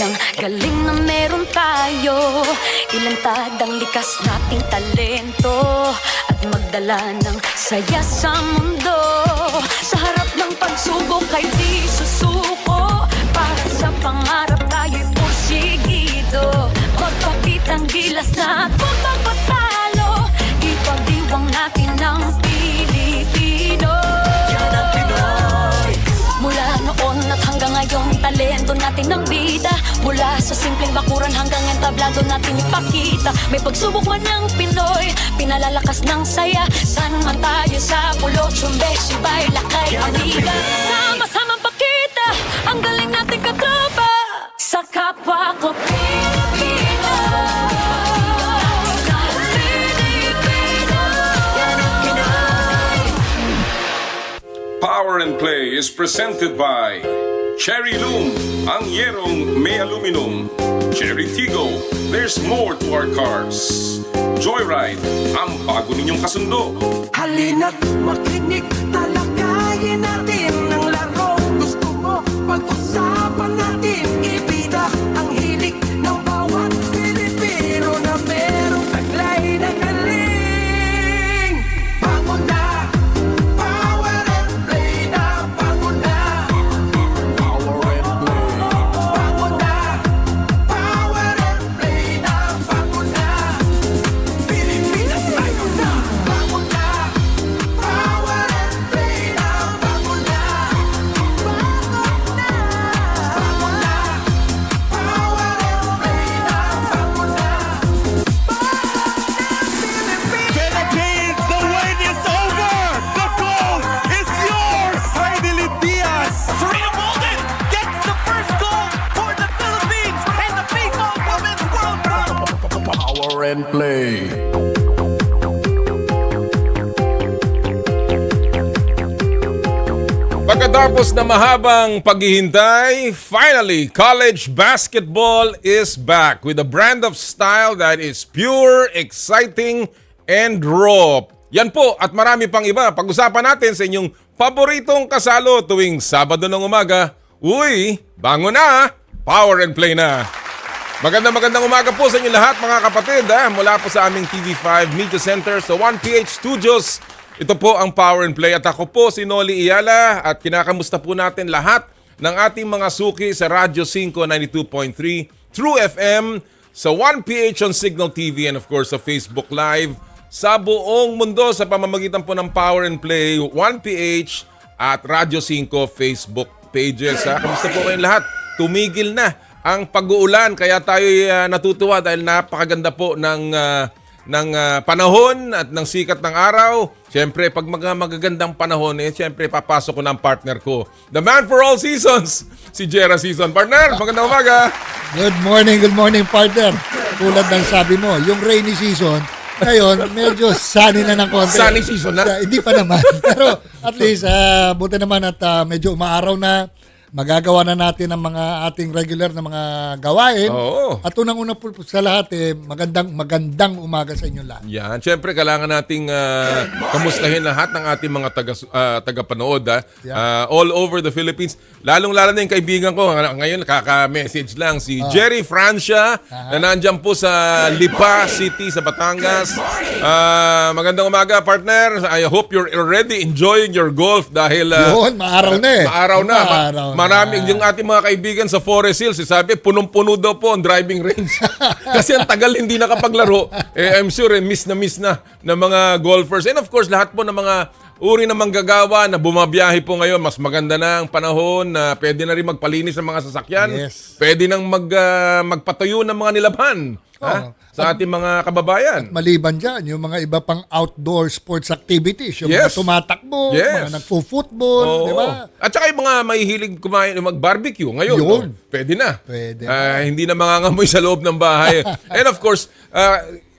ang galing na meron tayo. Ilantad ang likas nating talento at magdala ng saya sa mundo. Sa harap ng pagsubok ay di susuko. Para sa pangarap tayo'y porsigido. Magpakitang gilas na at magpapatalo. Ipagdiwang natin ang Pilipino. Yan ang Pinoy. Mula noon at hanggang ngayon, talento natin ang bida. Mula sa simpleng bakuran hanggang entablado natin ipakita. May pagsubok man ng Pinoy, pinalalakas ng saya. San man tayo sa pulo, Chumbe, Sibay, Lakay, Aniga. Sama-samang pakita ang galing natin katropa sa kapwa ko Pilipino. Power and Play is presented by Cherry Loom, ang yerong may aluminum. Cherry Tigo, there's more to our cars. Joyride, ang bago ninyong kasundo. Halina't makinig, talakayin natin ang laro. Gusto mo, pag-usapan natin, ibida ang hilig ng bawat Pilipino na merong taglay na galing. Bangon na, power and play na, bangon na. Power and play. Bangon na, power and play na, bangon na. Pilipinas tayo na, bangon na. Power and play na, bangon na. Bangon na. Bangon na. Power and play na, bangon na. Philippines, the wait is over! The goal is yours! Finally, Diaz! Serena Bolden gets the first goal for the Philippines in the FIFA Women's World Cup! Power and play. Pagkatapos na mahabang paghihintay, finally, college basketball is back with a brand of style that is pure, exciting, and raw. Yan po at marami pang iba. Pag-usapan natin sa inyong paboritong kasalo tuwing Sabado ng umaga. Uy, bango na! Power and play na! Magandang umaga po sa inyo lahat mga kapatid mula po sa aming TV5 Media Center sa 1PH Studios. Ito po ang Power and Play at ako po si Noli Iyala at kinakamusta po natin lahat ng ating mga suki sa Radyo 5 92.3, True FM, sa 1PH on Signal TV and of course sa Facebook Live sa buong mundo sa pamamagitan po ng Power and Play 1PH at Radyo 5 Facebook pages. Kamusta po kayong lahat? Tumigil na ang pag-uulan kaya tayo natutuwa dahil napakaganda po ng panahon at ng sikat ng araw. Siyempre, pag magagandang panahon, siyempre papasok ko ng partner ko. The man for all seasons, si Jera Season. Partner, magandang umaga. Good morning, partner. Tulad ng sabi mo, yung rainy season, ngayon, medyo sunny na ng konti. Sunny season na? Hindi pa naman. Pero at least, buti naman at medyo umaaraw na. Magagawa na natin ang mga ating regular na mga gawain. Oo. At unang-una po sa lahat, magandang umaga sa inyo lahat. Yan. Siyempre, kailangan nating kamustahin lahat ng ating mga tagapanood all over the Philippines. Lalong-lalo na yung kaibigan ko. Ngayon, kaka-message lang. Si Jerry Francia na nandyan po sa Lipa City sa Batangas. Magandang umaga, partner. I hope you're already enjoying your golf dahil... Yun, maaraw na eh. Maaraw na. Maaraw na. Marami, yung ating mga kaibigan sa Forest Hills, sabi, punong-puno daw po ang driving range. Kasi ang tagal hindi nakapaglaro. I'm sure, miss na ng mga golfers. And of course, lahat po ng mga uri ng manggagawa na bumabiyahe po ngayon, mas maganda na ang panahon na pwede na rin magpalinis ng mga sasakyan. Yes. Pwede nang magpatayo ng mga nilabhan. Sa ating mga kababayan. Maliban dyan, yung mga iba pang outdoor sports activities, yung mga tumatakbo, mga nagpo-football, di ba? At saka yung mga mahihilig kumain, mag-barbecue ngayon. Pwede na. Pwede. Hindi na mangangamoy sa loob ng bahay. And of course,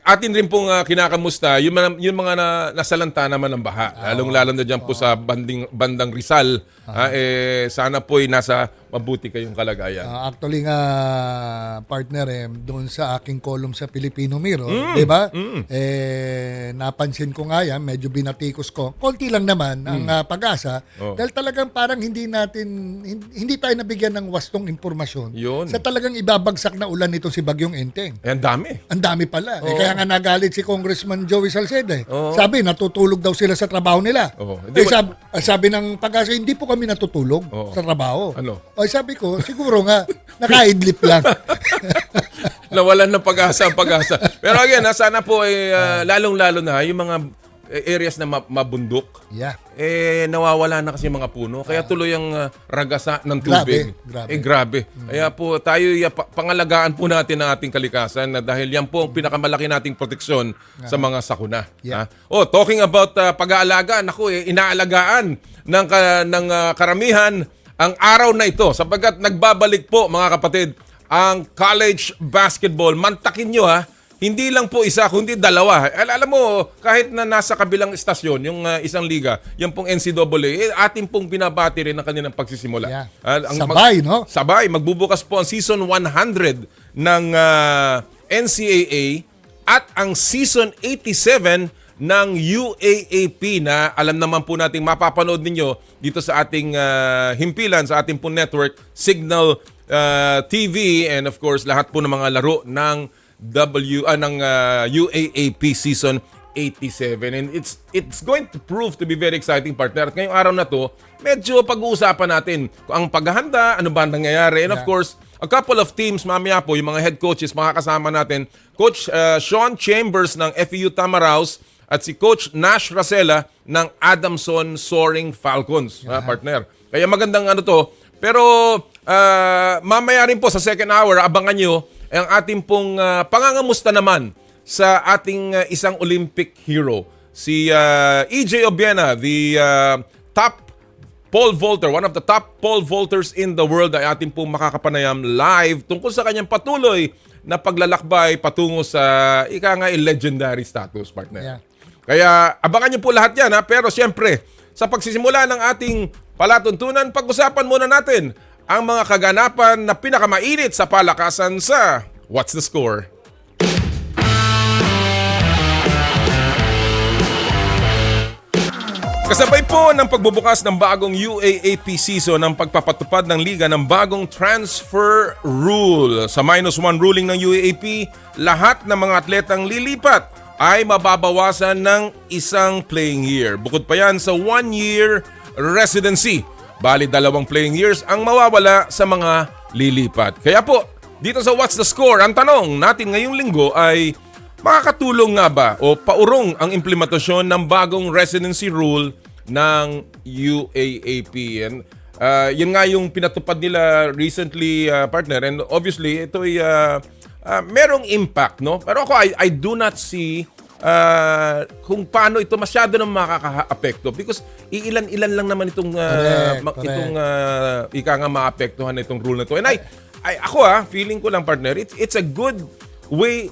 atin rin pong kinakamusta yung mga nasalanta naman ng baha. Lalong-lalo na dyan po sa bandang Rizal. Sana po ay nasa mabuti kayong kalagayan. Actually nga, partner, doon sa aking column sa Filipino Mirror, di ba? Napansin ko nga yan, medyo binatikos ko. Konti lang naman ang pag-asa dahil talagang parang hindi tayo nabigyan ng wastong impormasyon Yun. sa talagang ibabagsak na ulan nito si Bagyong Enteng. Ang dami. Ang dami pala. Kaya nga nagalit si Congressman Joey Salceda. Sabi, natutulog daw sila sa trabaho nila. Sabi ng pag-asa, hindi po kami natutulog sa trabaho. Ano? Sabi ko, siguro nga, nakaidlip lang. Nawalan ng pag-asa ang pag-asa. Pero again, sana po lalong-lalo na yung mga areas na mabundok. Yeah. Nawawala na kasi mga puno. Kaya tuloy ang ragasa ng tubig. Grabe. Kaya po tayo, pangalagaan po natin ang ating kalikasan na dahil yan po ang pinakamalaki nating proteksyon sa mga sakuna. Yeah. Talking about pag-aalaga, inaalagaan ng karamihan ang araw na ito sapagkat nagbabalik po mga kapatid ang college basketball. Mantakin nyo hindi lang po isa, kundi dalawa. Alam mo, kahit na nasa kabilang estasyon, yung isang liga, yung pong NCAA, atin pong binabati rin ang kanilang pagsisimula. Yeah. Sabay, no? Sabay. Magbubukas po ang season 100 ng NCAA at ang season 87 ng UAAP na alam naman po nating mapapanood ninyo dito sa ating himpilan, sa ating po network, Signal TV, and of course, lahat po ng mga laro ng UAAP season 87. And it's going to prove to be very exciting, partner. At ngayong araw na to, medyo pag-uusapan natin ang paghahanda, ano ba ang nangyayari, and of course, a couple of teams mamaya po, yung mga head coaches, makakasama natin, Coach Sean Chambers ng FEU Tamaraos at si Coach Nash Racela ng Adamson Soaring Falcons, partner. Kaya magandang to. Pero mamaya rin po sa second hour, abangan nyo ang ating pong pangangamusta naman sa ating isang Olympic hero, si EJ Obiena, the top pole vaulter, one of the top pole vaulters in the world, ay ating pong makakapanayam live tungkol sa kanyang patuloy na paglalakbay patungo sa legendary status, partner. Yeah. Kaya abangan niyo po lahat yan, pero siyempre, sa pagsisimula ng ating palatuntunan, pag-usapan muna natin ang mga kaganapan na pinakamainit sa palakasan sa What's the Score? Kasabay po ng pagbubukas ng bagong UAAP season ang pagpapatupad ng liga ng bagong transfer rule. Sa -1 ruling ng UAAP, lahat ng mga atletang lilipat ay mababawasan ng isang playing year. Bukod pa yan sa 1-year residency. Bali 2 playing years ang mawawala sa mga lilipat. Kaya po, dito sa What's the Score, ang tanong natin ngayong linggo ay makakatulong nga ba o paurong ang implementasyon ng bagong residency rule ng UAAP? And yun nga yung pinatupad nila recently, partner. And obviously, ito ay merong impact, no? Pero ako, I do not see kung paano ito masyado nang makaka-apekto because iilan-ilan lang naman itong maapektuhan na itong rule na ito. And ako feeling ko lang, partner, it's a good way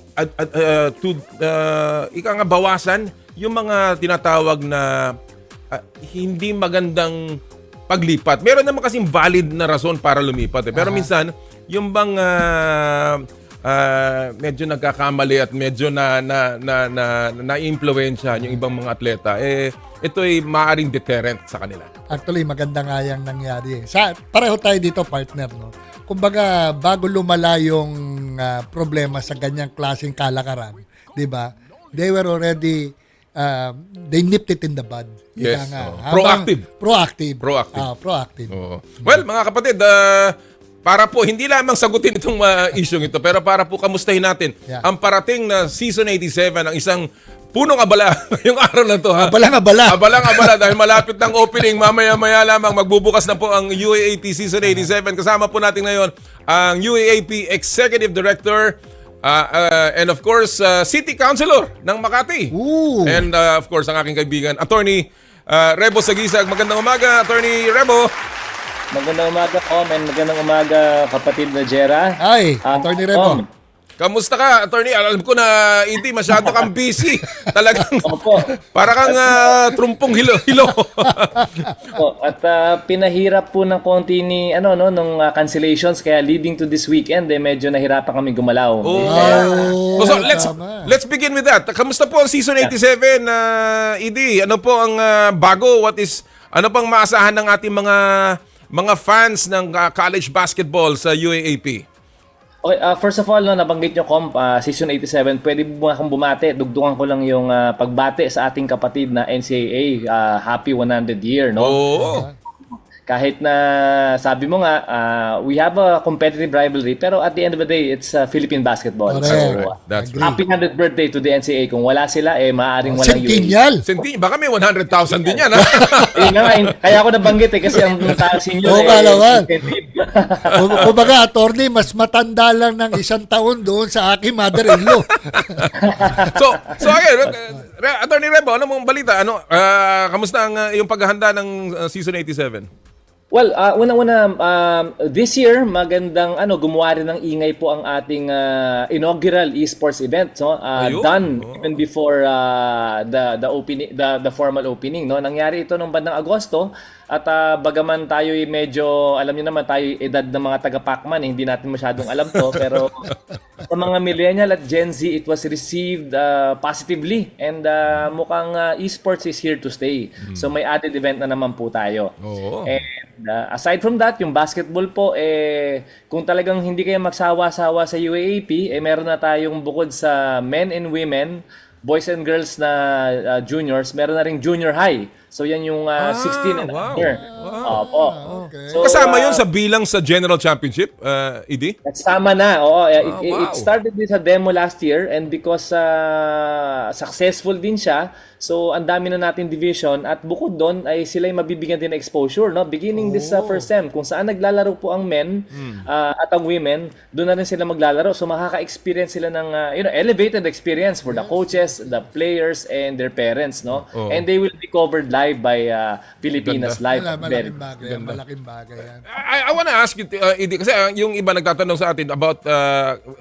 to bawasan yung mga tinatawag na hindi magandang paglipat. Meron naman kasing valid na rason para lumipat. Pero minsan, yung bang medyo nagkakamali at medyo na-impluwensya yung ibang mga atleta, ito ay maaaring deterrent sa kanila. Actually, maganda nga yung nangyari. Pareho tayo dito, partner, no? Kumbaga, bago lumala yung problema sa ganyang klaseng kalakaran, di ba? They were already, they nipped it in the bud. Yes. Proactive. Well, mga kapatid, para po hindi lamang sagutin itong isyong ito, pero para po kamustahin natin ang parating na Season 87, ang isang punong abala ngayong araw na ito. Abalang-abala dahil malapit ng opening. Mamaya-maya lamang magbubukas na po ang UAAP Season 87. Kasama po natin ngayon ang UAAP Executive Director and of course, City Councilor ng Makati. Ooh. And of course, ang aking kaibigan, Attorney Rebo Saguisag. Magandang umaga, Attorney Rebo. Magandang umaga, and magandang umaga, kapatid na Jera. Ay, Attorney Rebo. Kamusta ka, attorney? Alam ko na, ED, masyado kang busy. Talagang, Opo. para kang trumpong hilo-hilo. Opo. At pinahirap po ng konti ni nung cancellations, kaya leading to this weekend medyo nahirapan kami gumalaw. So, tama. let's begin with that. Kamusta po ang season 87, ED? Ano po ang bago? Ano pang maasahan ng ating mga fans ng college basketball sa UAAP? Okay, first of all, nabanggit nyo, season 87, pwede mo akong bumate. Dugtungan ko lang yung pagbate sa ating kapatid na NCAA. Happy 100 year, no? Oo. Kahit na sabi mo nga, we have a competitive rivalry, pero at the end of the day, it's Philippine basketball. Correct. So, That's Agree. happy 100th birthday to the NCAA. Kung wala sila, maaaring walang UAAP. Centennial. Baka may 100,000 din yan, ha? Yun nga, kaya ako nabanggit kasi ang senior Oo, kalawan. incentive. Kumbaga, attorney, mas matanda lang ng 1 taon doon sa aking mother-in-law. So ayun, Attorney Rebo, ano mong balita? Kamusta ang iyong paghahanda ng season 87? Well, una-una, this year, magandang gumawa rin ng ingay po ang ating inaugural esports event, no? Done even before the opening, the formal opening, no? Nangyari ito nung bandang Agosto at bagaman tayo medyo, alam niyo naman tayo edad ng mga taga-Pacman, hindi natin masyadong alam to, pero sa mga millennial at Gen Z, it was received positively and mukhang esports is here to stay. So may added event na naman po tayo. Oo. And aside from that, yung basketball po, kung talagang hindi kayo magsawa-sawa sa UAAP, meron na tayong bukod sa men and women, boys and girls na juniors, meron na ring junior high. So yan yung 16 and under. Opo. Okay. So, Kasama yun sa bilang sa General Championship, ED? Sama na. Oo, wow. it started with a demo last year and because successful din siya, so ang dami na natin division at bukod doon ay sila yung mabibigyan din ng exposure, no? Beginning this first sem, kung saan naglalaro po ang men at ang women, doon na rin sila maglalaro. So makaka-experience sila ng elevated experience for the coaches, the players, and their parents, no? And they will be covered live by Pilipinas Live. Malaking bagay yan. I wanna ask you, ED, kasi yung iba nagtatanong sa atin about,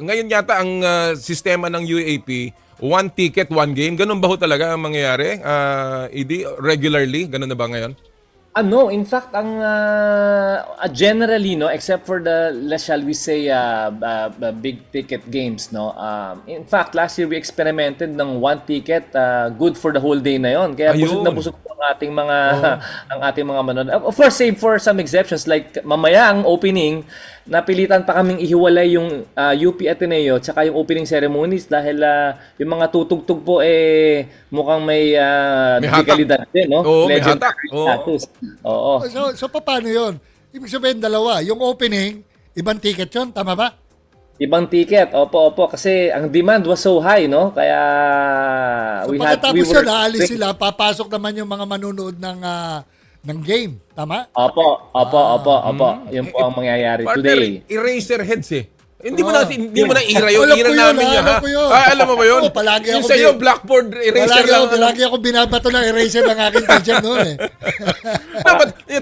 ngayon yata ang sistema ng UAAP, one ticket, one game. Ganun ba ho talaga ang mangyayari, ED? Regularly? Ganun na ba ngayon? In fact, ang generally, no, except for the, shall we say, big ticket games, no. In fact, last year we experimented ng one ticket, good for the whole day na yon. Kaya busog na busog po ang ating mga manonood. Of course, save for some exceptions like mamaya ang opening, napilitan pa kaming ihiwalay yung UP Ateneo tsaka yung opening ceremonies dahil yung mga tutugtog po mukhang may legalidad din, no? Oo, may Legendary hatak. Oo. status. Oo. So paano yun? Ibig sabihin dalawa. Yung opening, ibang ticket yun. Tama ba? Ibang ticket. Opo. Kasi ang demand was so high, no? Kaya So pagkatapos yun, aalis sila, papasok naman yung mga manunood ng game. Tama? Opo. Yun po ang mangyayari today. Eraser heads Hindi mo na ira yun. Alam Ira ko yun, namin yan, alam ha? ko yun. Alam mo ba yun? Oo, palagi Yung ako sa'yo, blackboard eraser lang. Palagi ako binabato ng eraser ng aking teacher noon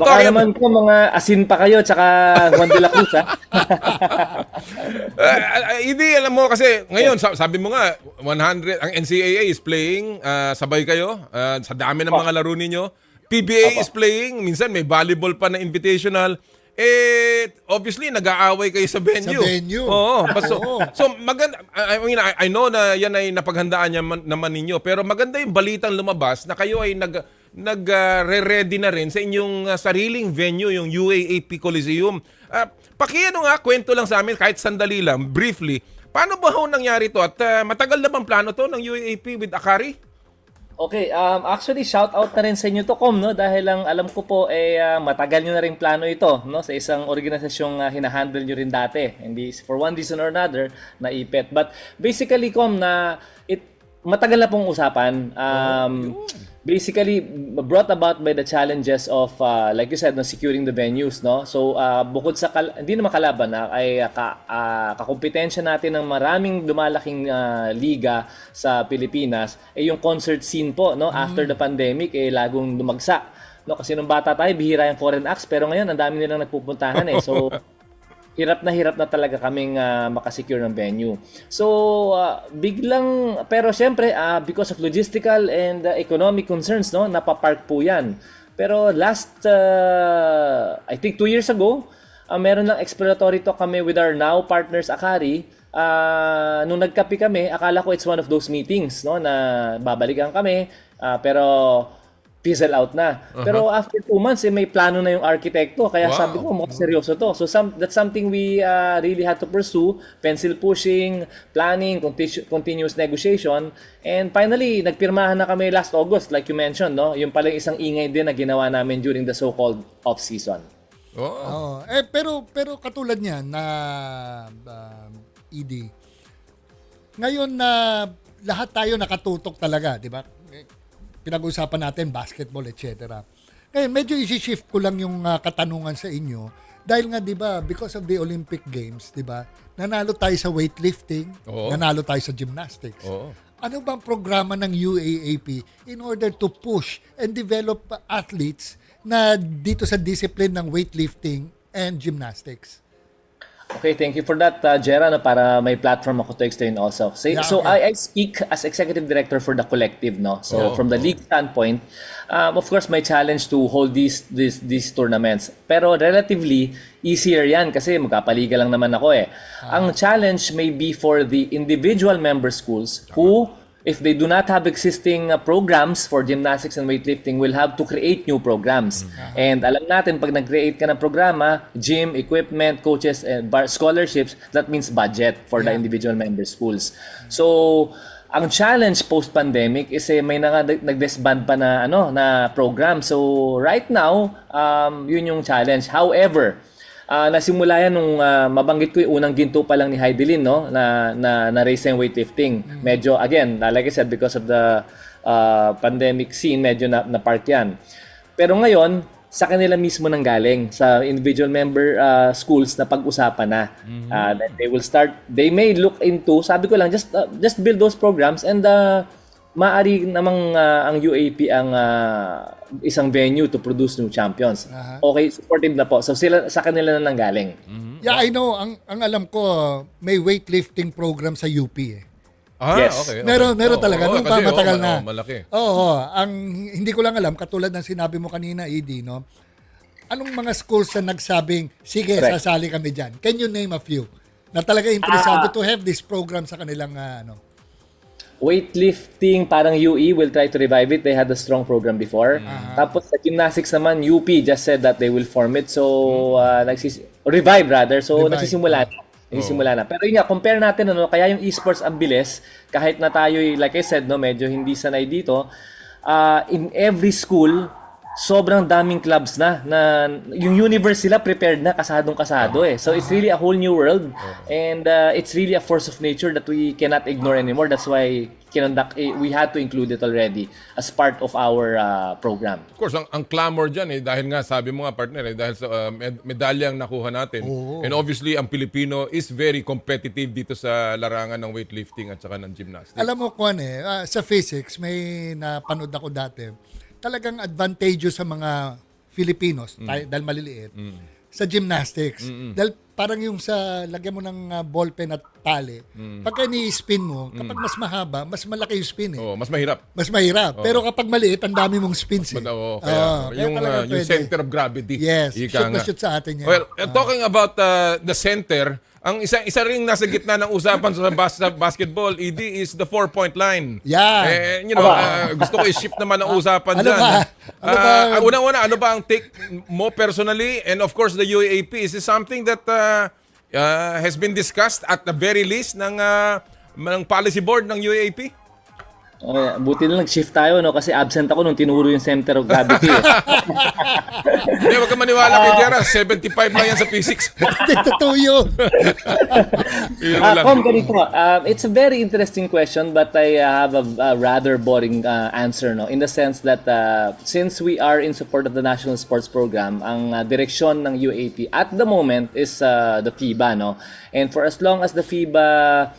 Baka naman po mga asin pa kayo tsaka Juan de la Cruz, ha? Hindi, alam mo kasi ngayon, sabi mo nga, 100, ang NCAA is playing, sabay kayo, sa dami ng mga laro ninyo. PBA is playing, minsan may volleyball pa na invitational. Obviously, nag-aaway kayo sa venue. Sa venue. Oo. So maganda, I know na yan ay napaghandaan naman ninyo, pero maganda yung balitang lumabas na kayo ay nag-ready na rin sa inyong sariling venue, yung UAAP Coliseum. Kwento lang sa amin, kahit sandali lang, briefly, paano ba ho nangyari to? At matagal na bang plano to ng UAAP with Akari? Okay, actually shout out na rin sa inyo to, no, dahil ang alam ko po matagal niyo na rin plano ito, no, sa isang organisasyong hinahandle niyo rin dati. Hindi for one reason or another naipit. But basically na matagal na pong usapan. Basically brought about by the challenges of like you said, securing the venues, no. So bukod sa hindi naman kalaban ay kakompetensya natin ng maraming lumalaking liga sa Pilipinas yung concert scene po, no, after the pandemic lagong dumagsa, no, kasi nung bata tayo bihira yung foreign acts pero ngayon ang dami nilang nagpupuntahan So hirap na talaga kaming makasecure ng venue. So, biglang, pero syempre, because of logistical and economic concerns, no, napapark po yan. Pero last, I think 2 years ago, meron lang exploratory talk kami with our now partners Akari. Nung nagkape kami, akala ko it's one of those meetings, no, na babalikan kami, pero fizzle out na. Pero after 2 months, may plano na yung arkitekto. Kaya sabi ko, mukhang seryoso to. So that's something we really had to pursue. Pencil pushing, planning, continuous negotiation. And finally, nagpirmahan na kami last August, like you mentioned, no? Yung pala isang ingay din na ginawa namin during the so-called off-season. Pero katulad niyan na ED. Ngayon na lahat tayo nakatutok talaga, di ba? Pinag-usapan natin basketball, etc. Ngayon, medyo isi-shift ko lang yung katanungan sa inyo dahil nga 'di ba, because of the Olympic Games, 'di ba? Nanalo tayo sa weightlifting, nanalo tayo sa gymnastics. Ano bang programa ng UAAP in order to push and develop athletes na dito sa discipline ng weightlifting and gymnastics? Okay, thank you for that, Jera, no, para may platform ako to explain also. So I speak as executive director for the collective, no. So from the league standpoint, of course, my challenge to hold these tournaments. Pero relatively easier yan kasi magkapaliga lang naman ako eh. Ang challenge may be for the individual member schools who, if they do not have existing programs for gymnastics and weightlifting, will have to create new programs. And alam natin, pag nag-create ka ng programa, gym, equipment, coaches, and scholarships, that means budget for the individual member schools. So, ang challenge post-pandemic is may nag-disband pa na, na program. So, right now, yun yung challenge. However, nasimula yan nung mabanggit ko yung unang ginto pa lang ni Heidelin, no, na race and weightlifting. Medyo, again, like I said, because of the pandemic scene, medyo na-park yan. Pero ngayon, sa kanila mismo nang galing, sa individual member schools na pag-usapan na. They may look into, sabi ko lang, just build those programs and maaari namang ang UAP ang isang venue to produce new champions. Okay, supportive na po. So sila sa kanila na nanggaling. Yeah, I know. Ang alam ko, may weightlifting program sa UP eh. Yes. Okay. Meron talaga. Nung pa matagal na. Malaki. Ang hindi ko lang alam, katulad ng sinabi mo kanina, ED, no? Anong mga schools na nagsabing, sige, sasali kami dyan? Can you name a few? Na talaga interesado to have this program sa kanilang Weightlifting, parang UE will try to revive it. They had a strong program before. Tapos sa gymnastics naman, UP just said that they will form it. So, revive rather. So, nagsisimula na. Pero yun nga, compare natin, kaya yung esports ang bilis. Kahit na tayo, like I said, medyo hindi sanay dito. In every school, sobrang daming clubs na yung universe sila prepared na, kasadong-kasado eh. So it's really a whole new world and it's really a force of nature that we cannot ignore anymore. That's why we had to include it already as part of our program. Of course, ang clamor dyan dahil nga sabi mo nga partner dahil sa medalyang nakuha natin. And obviously, ang Pilipino is very competitive dito sa larangan ng weightlifting at saka ng gymnastics. Alam mo, Kwan sa physics, may napanood ako dati. Talagang advantageous sa mga Filipinos dahil maliliit sa gymnastics. Dahil parang yung sa lagyan mo ng ballpen at tali, pagka ni-spin mo, kapag mas mahaba, mas malaki yung spin eh. Mas mahirap. Mas mahirap. Pero kapag maliit, ang dami mong spins eh. Yung center of gravity. Yes, shoot na shoot sa atin yan. Well, talking about the center, ang isa ring nasa gitna ng usapan sa basketball, ED, is the 4-point line. Yeah. Gusto ko i-shift naman ang usapan dyan. Una-una, ano ba ang take mo personally? And of course, the UAAP, is this something that has been discussed at the very least ng policy board ng UAAP? Buti na nag-shift tayo, kasi absent ako nung tinuro yung center of gravity. Hindi, wag ka maniwala kay Jera. 75 lang yan sa physics. Totoo yun. Ganito. It's a very interesting question, but I have a rather boring answer, in the sense that since we are in support of the National Sports Program, ang direksyon ng UAP at the moment is the FIBA, and for as long as the FIBA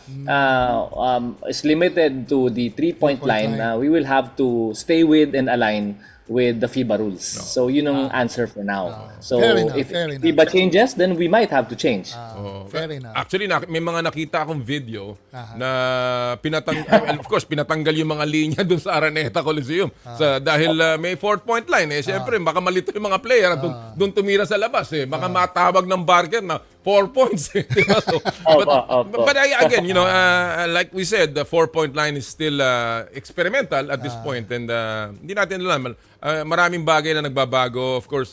is limited to the 3-point line, we will have to stay with and align with the FIBA rules. So yun ang answer for now. So Fair enough, if fair enough. FIBA changes, then we might have to change. Fair enough. Actually, may mga nakita akong video na of course, pinatanggal yung mga linya dun sa Araneta Coliseum. Dahil may 4-point line. Siyempre, baka malito yung mga player at dun tumira sa labas. Baka matawag ng barker na 4 points. Diba? So, but again, like we said, the 4-point line is still experimental at this point. And hindi natin alam. Maraming bagay na nagbabago. Of course,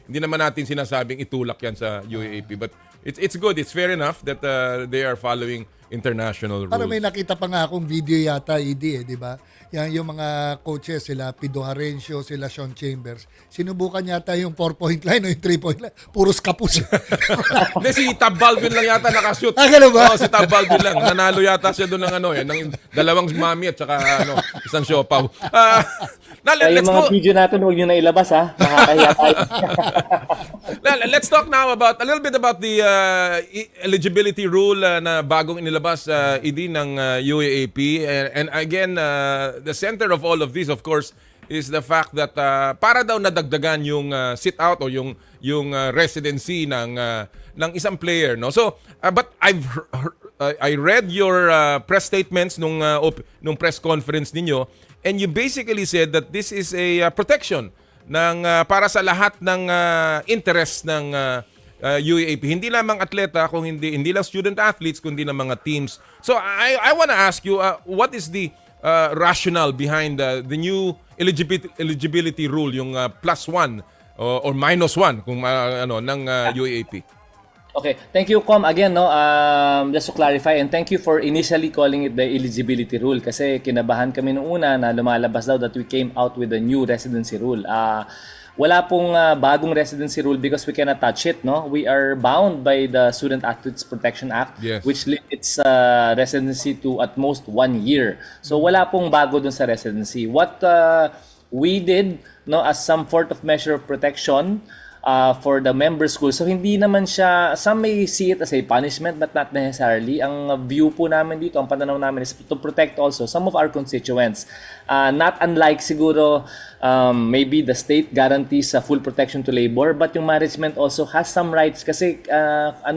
hindi naman natin sinasabing itulak yan sa UAAP. But it's good. It's fair enough that they are following international rules. Para may nakita pa nga akong video yata, ED, di ba? Yung mga coaches, sila Pido Harencio, sila Sean Chambers, sinubukan yata yung 4-point line o yung 3-point line. Puros kapus. Hindi, si Tab Balvin lang yata nakashoot. Ganun ba? Oo, si Tab Balvin lang. Nanalo yata siya doon ng dalawang mami at saka isang siopaw. Kaya Let's yung mga go. video natin, huwag nyo na ilabas ha. Nakakahiya tayo. Let's talk now about a little bit about the eligibility rule na bagong inilabas ED ng UAAP. And again, the center of all of this, of course, is the fact that para daw nadagdagan yung sit out o yung residency ng isang player, no. So but I read your press statements nung press conference ninyo, and you basically said that this is a protection ng para sa lahat ng interest ng UAAP, hindi lamang atleta, kung hindi lang student athletes, kundi ng mga teams. So I want to ask you, what is the rationale behind the new eligibility rule, yung +1 or -1 kung ng UAAP? Okay, thank you, Com. Again, just to clarify, and thank you for initially calling it the eligibility rule kasi kinabahan kami nung una na lumalabas daw that we came out with a new residency rule. Wala pong bagong residency rule because we cannot touch it, no? We are bound by the Student Athletes Protection Act, Yes. which limits residency to at most 1 year. So wala pong bago dun sa residency. What we did, no, as some sort of measure of protection for the member school. So hindi naman siya, some may see it as a punishment but not necessarily. Ang view po namin dito, ang pananaw namin is to protect also some of our constituents. Not unlike siguro maybe the state guarantees full protection to labor, but yung management also has some rights kasi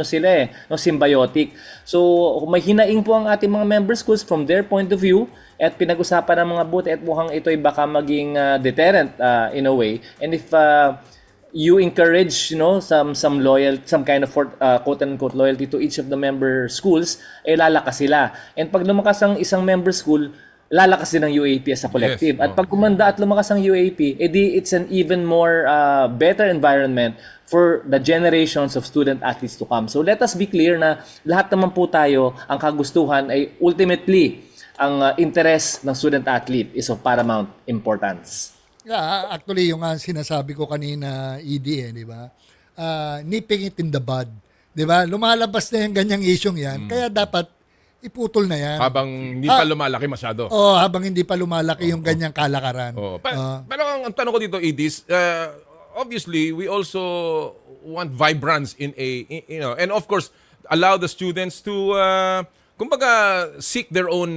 sila symbiotic. So may hinaing po ang ating mga member schools from their point of view at pinag-usapan ng mga buti at mukhang ito ay baka maging deterrent in a way. And if you encourage, some kind of quote-unquote loyalty to each of the member schools, lalakas sila. And pag lumakas ang isang member school, lalakas din ang UAAP as a collective. Yes. At pag gumanda at lumakas ang UAAP, it's an even more better environment for the generations of student athletes to come. So let us be clear na lahat naman po tayo, ang kagustuhan ay ultimately, ang interest ng student athlete is of paramount importance. Yeah, actually, yung sinasabi ko kanina, ED, di ba? Nipping it in the bud. Di ba? Lumalabas na yung ganyang isyong yan, kaya dapat iputol na yan. Habang hindi pa lumalaki masyado. Habang hindi pa lumalaki yung ganyang kalakaran. Pero ang tanong ko dito, Edis, obviously, we also want vibrance in and of course, allow the students to kumbaga seek their own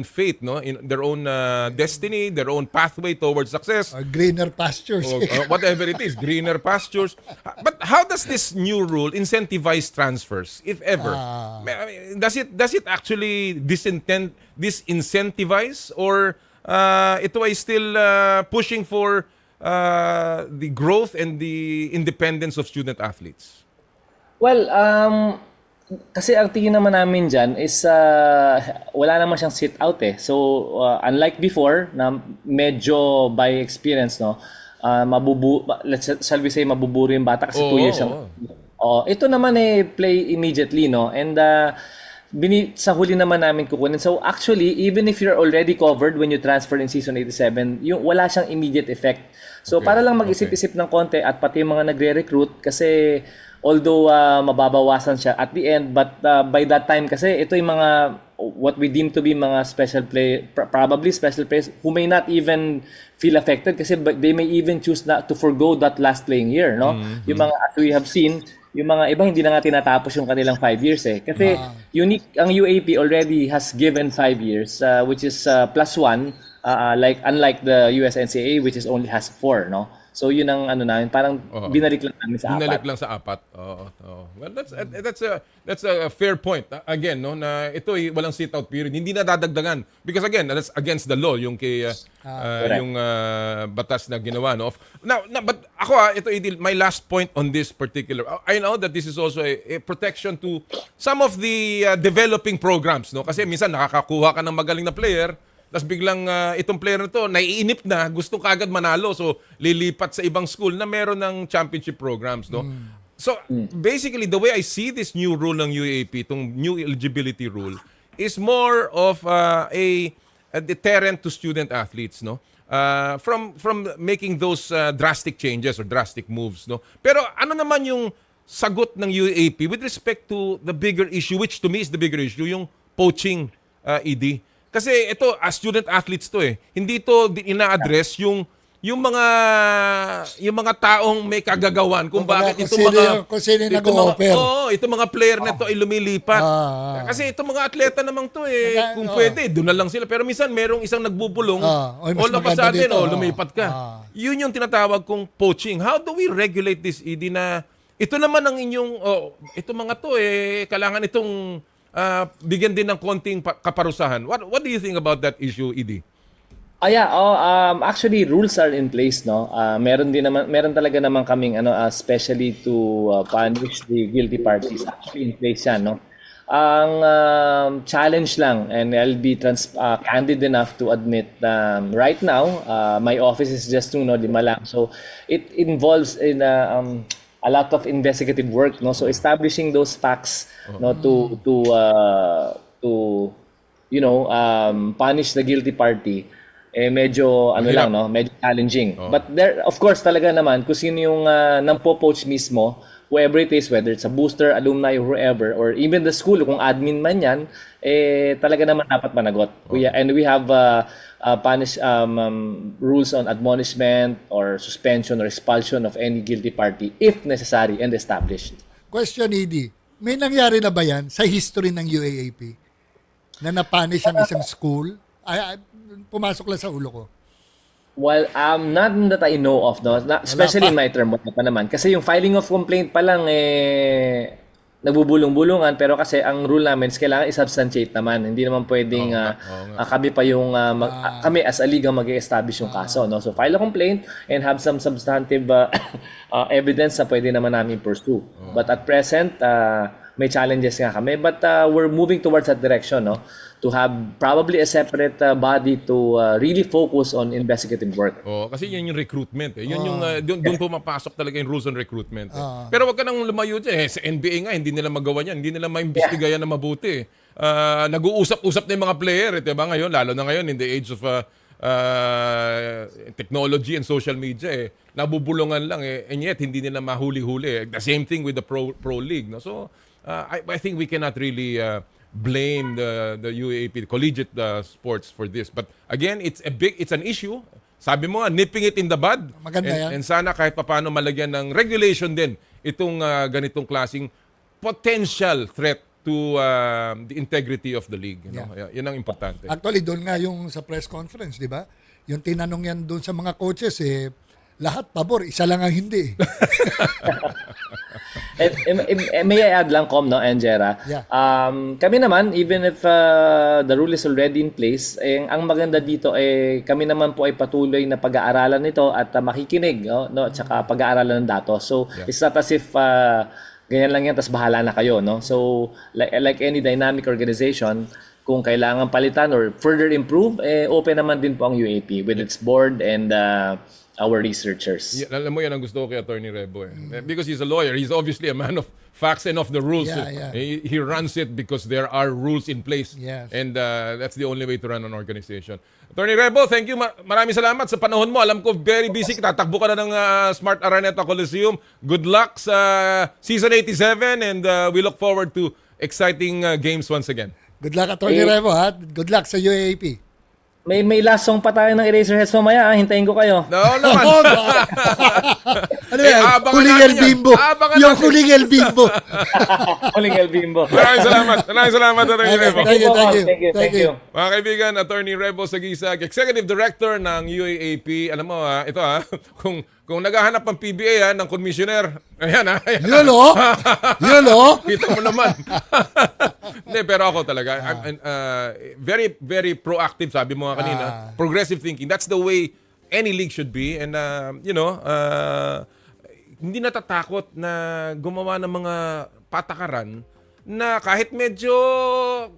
fate, no, in their own destiny, their own pathway towards success, Greener pastures. whatever it is, greener pastures. But how does this new rule incentivize transfers, if ever? Does it actually disincentivize, or ito ay still pushing for the growth and the independence of student athletes? Well, kasi ang tingin naman namin dyan is wala naman siyang sit out eh. So unlike before na medyo by experience, no, shall we say mabuburo yung bata kasi 2 years ang ito naman play immediately, no, and sa huli naman namin kukunin. So actually, even if you're already covered when you transfer in season 87, yung wala siyang immediate effect. So para lang mag-isip-isip ng konti at pati yung mga nagre-recruit kasi although mababawasan siya at the end, but by that time kasi ito yung mga what we deem to be mga special play, probably special players who may not even feel affected kasi they may even choose not to forgo that last playing year, no? Yung mga, as we have seen, yung mga ibang hindi na nga tinatapos yung kanilang 5 years eh. Kasi unique, ang UAP already has given 5 years, which is +1 like unlike the USNCAA which is only has 4, no? So yun ang ano namin, parang binalik lang namin sa Binalik 4. lang sa 4. Oo. Well, that's a fair point. Again, no, na ito ay walang sit-out period. Hindi na dadagdagan because again, that's against the law yung kay yung batas na ginawa, no. Now, but ako ito my last point on this particular. I know that this is also a protection to some of the developing programs, no. Kasi minsan nakakakuha ka ng magaling na player. Tapos biglang itong player na to, naiinip na, gusto kagad manalo. So, lilipat sa ibang school na meron ng championship programs, no? So, basically, the way I see this new rule ng UAAP, itong new eligibility rule, is more of a deterrent to student athletes, no? From making those drastic changes or drastic moves, no? Pero ano naman yung sagot ng UAAP with respect to the bigger issue, which to me is the bigger issue, yung poaching, ED? Kasi ito, student athletes to eh. Hindi to ina-address yung mga taong may kagagawan kung bakit itong mga kung sino yung nag-o-offer. Itong mga player na ito ay lumilipat. Kasi itong mga atleta namang to eh, kung pwede, doon na lang sila. Pero minsan merong isang nagbubulong, all of a sudden, lumipat ka. Yun yung tinatawag kong poaching. How do we regulate this, ED, na ito naman ang inyong, itong mga to eh, kailangan itong bigyan din ng konting kaparusahan. What do you think about that issue, ED? Actually rules are in place, no. Meron talaga naman kaming especially to punish the guilty parties, actually in place yan, no. Ang challenge lang, and I'll be candid enough to admit, right now my office is just 5 lang. So it involves in a lot of investigative work, no. So establishing those facts, no, to punish the guilty party, medyo lang, no, medyo challenging. But there, of course, talaga naman kung sino yung nampo-poach mismo, whoever it is, whether it's a booster, alumni, or whoever, or even the school, kung admin man yan, talaga naman dapat managot. And we have rules on admonishment or suspension or expulsion of any guilty party if necessary and established. Question, ED. May nangyari na ba yan sa history ng UAAP na napunish ang isang school? Pumasok lang sa ulo ko. Well, not that I know of, no. Especially in my term pa naman. Kasi yung filing of complaint pa lang, nagbubulong-bulungan. Pero kasi ang rule namin is kailangan i-substantiate naman. Hindi naman pwedeng kami pa yung, kami as a league ang mag-establish yung kaso, no. So, file a complaint and have some substantive evidence na pwede naman namin pursue. But at present, may challenges nga kami. But we're moving towards that direction, no. To have probably a separate body to really focus on investigative work. Kasi yun yung recruitment eh. Yun yung doon pumapasok talaga yung rules on recruitment. Pero wag ka nang lumayo dyan. Sa NBA nga, hindi nila magawa yan. Hindi nila maimbestigayan na mabuti. Nag-uusap-usap na yung mga player. Diba ngayon, lalo na ngayon in the age of technology and social media nabubulungan lang and yet hindi nila mahuli-huli. The same thing with the pro league. No? So, I think we cannot really blame the UAAP, collegiate sports for this. But again, it's an issue. Sabi mo nga, nipping it in the bud. Maganda yan. And sana kahit papaano malagyan ng regulation din itong ganitong klaseng potential threat to the integrity of the league. You know? Yan ang importante. Actually, doon nga yung sa press conference, di ba? Yung tinanong yan doon sa mga coaches, lahat pabor, isa lang ang hindi. May I add lang, no, Angera? Yeah. Kami naman, even if the rule is already in place, ang maganda dito kami naman po ay patuloy na pag-aaralan nito at makikinig, no, at saka pag-aaralan ng datos. So, it's not as if ganyan lang yan, tas bahala na kayo, no? So, like any dynamic organization, kung kailangan palitan or further improve, open naman din po ang UAP with its board and our researchers. Yeah, alam mo yan ang gusto ko kay Attorney Rebo because he's a lawyer. He's obviously a man of facts and of the rules. He runs it because there are rules in place. Yes. And that's the only way to run an organization. Attorney Rebo, thank you. Maraming salamat sa panahon mo. Alam ko very busy. Tatakbo ka na ng Smart Araneta Coliseum. Good luck sa season 87 and we look forward to exciting games once again. Good luck, Attorney Rebo, ha? Good luck sa UAAP. May last song pa tayo ng Eraserheads mamaya. Hintayin ko kayo. No naman. Ano yan? Abangan Huling natin El Bimbo. Abangan Yung natin. Huling El Bimbo. Calling El Bimbo. Maraming salamat, Attorney Rebo. Thank you, thank you. Thank you. Mga kaibigan, Attorney Rebo Saguisag, Executive Director ng UAAP. Alam mo ito kung naghahanap ng PBA ng commissioner, ayan ayan. Yun o. Kita mo naman. Hindi, pero ako talaga, I'm very, very proactive, sabi mo nga kanina. Progressive thinking. That's the way any league should be. And, hindi natatakot na gumawa ng mga patakaran na kahit medyo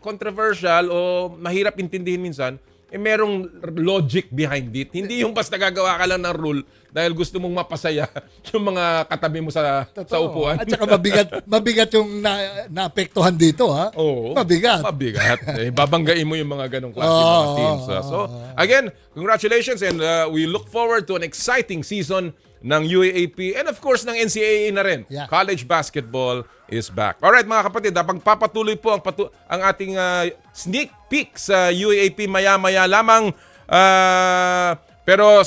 controversial o mahirap intindihin minsan, merong logic behind it. Hindi yung basta gagawa ka lang ng rule dahil gusto mong mapasaya yung mga katabi mo sa upuan. At saka mabigat yung naapektuhan dito, ha? Oo. Mabigat. Babanggain mo yung mga ganong klase mga teams. So, again, congratulations and we look forward to an exciting season ng UAAP and of course ng NCAA na rin. Yeah. College basketball is back. Alright mga kapatid, pagpapatuloy po ang ating sneak peek sa UAAP maya-maya lamang. Pero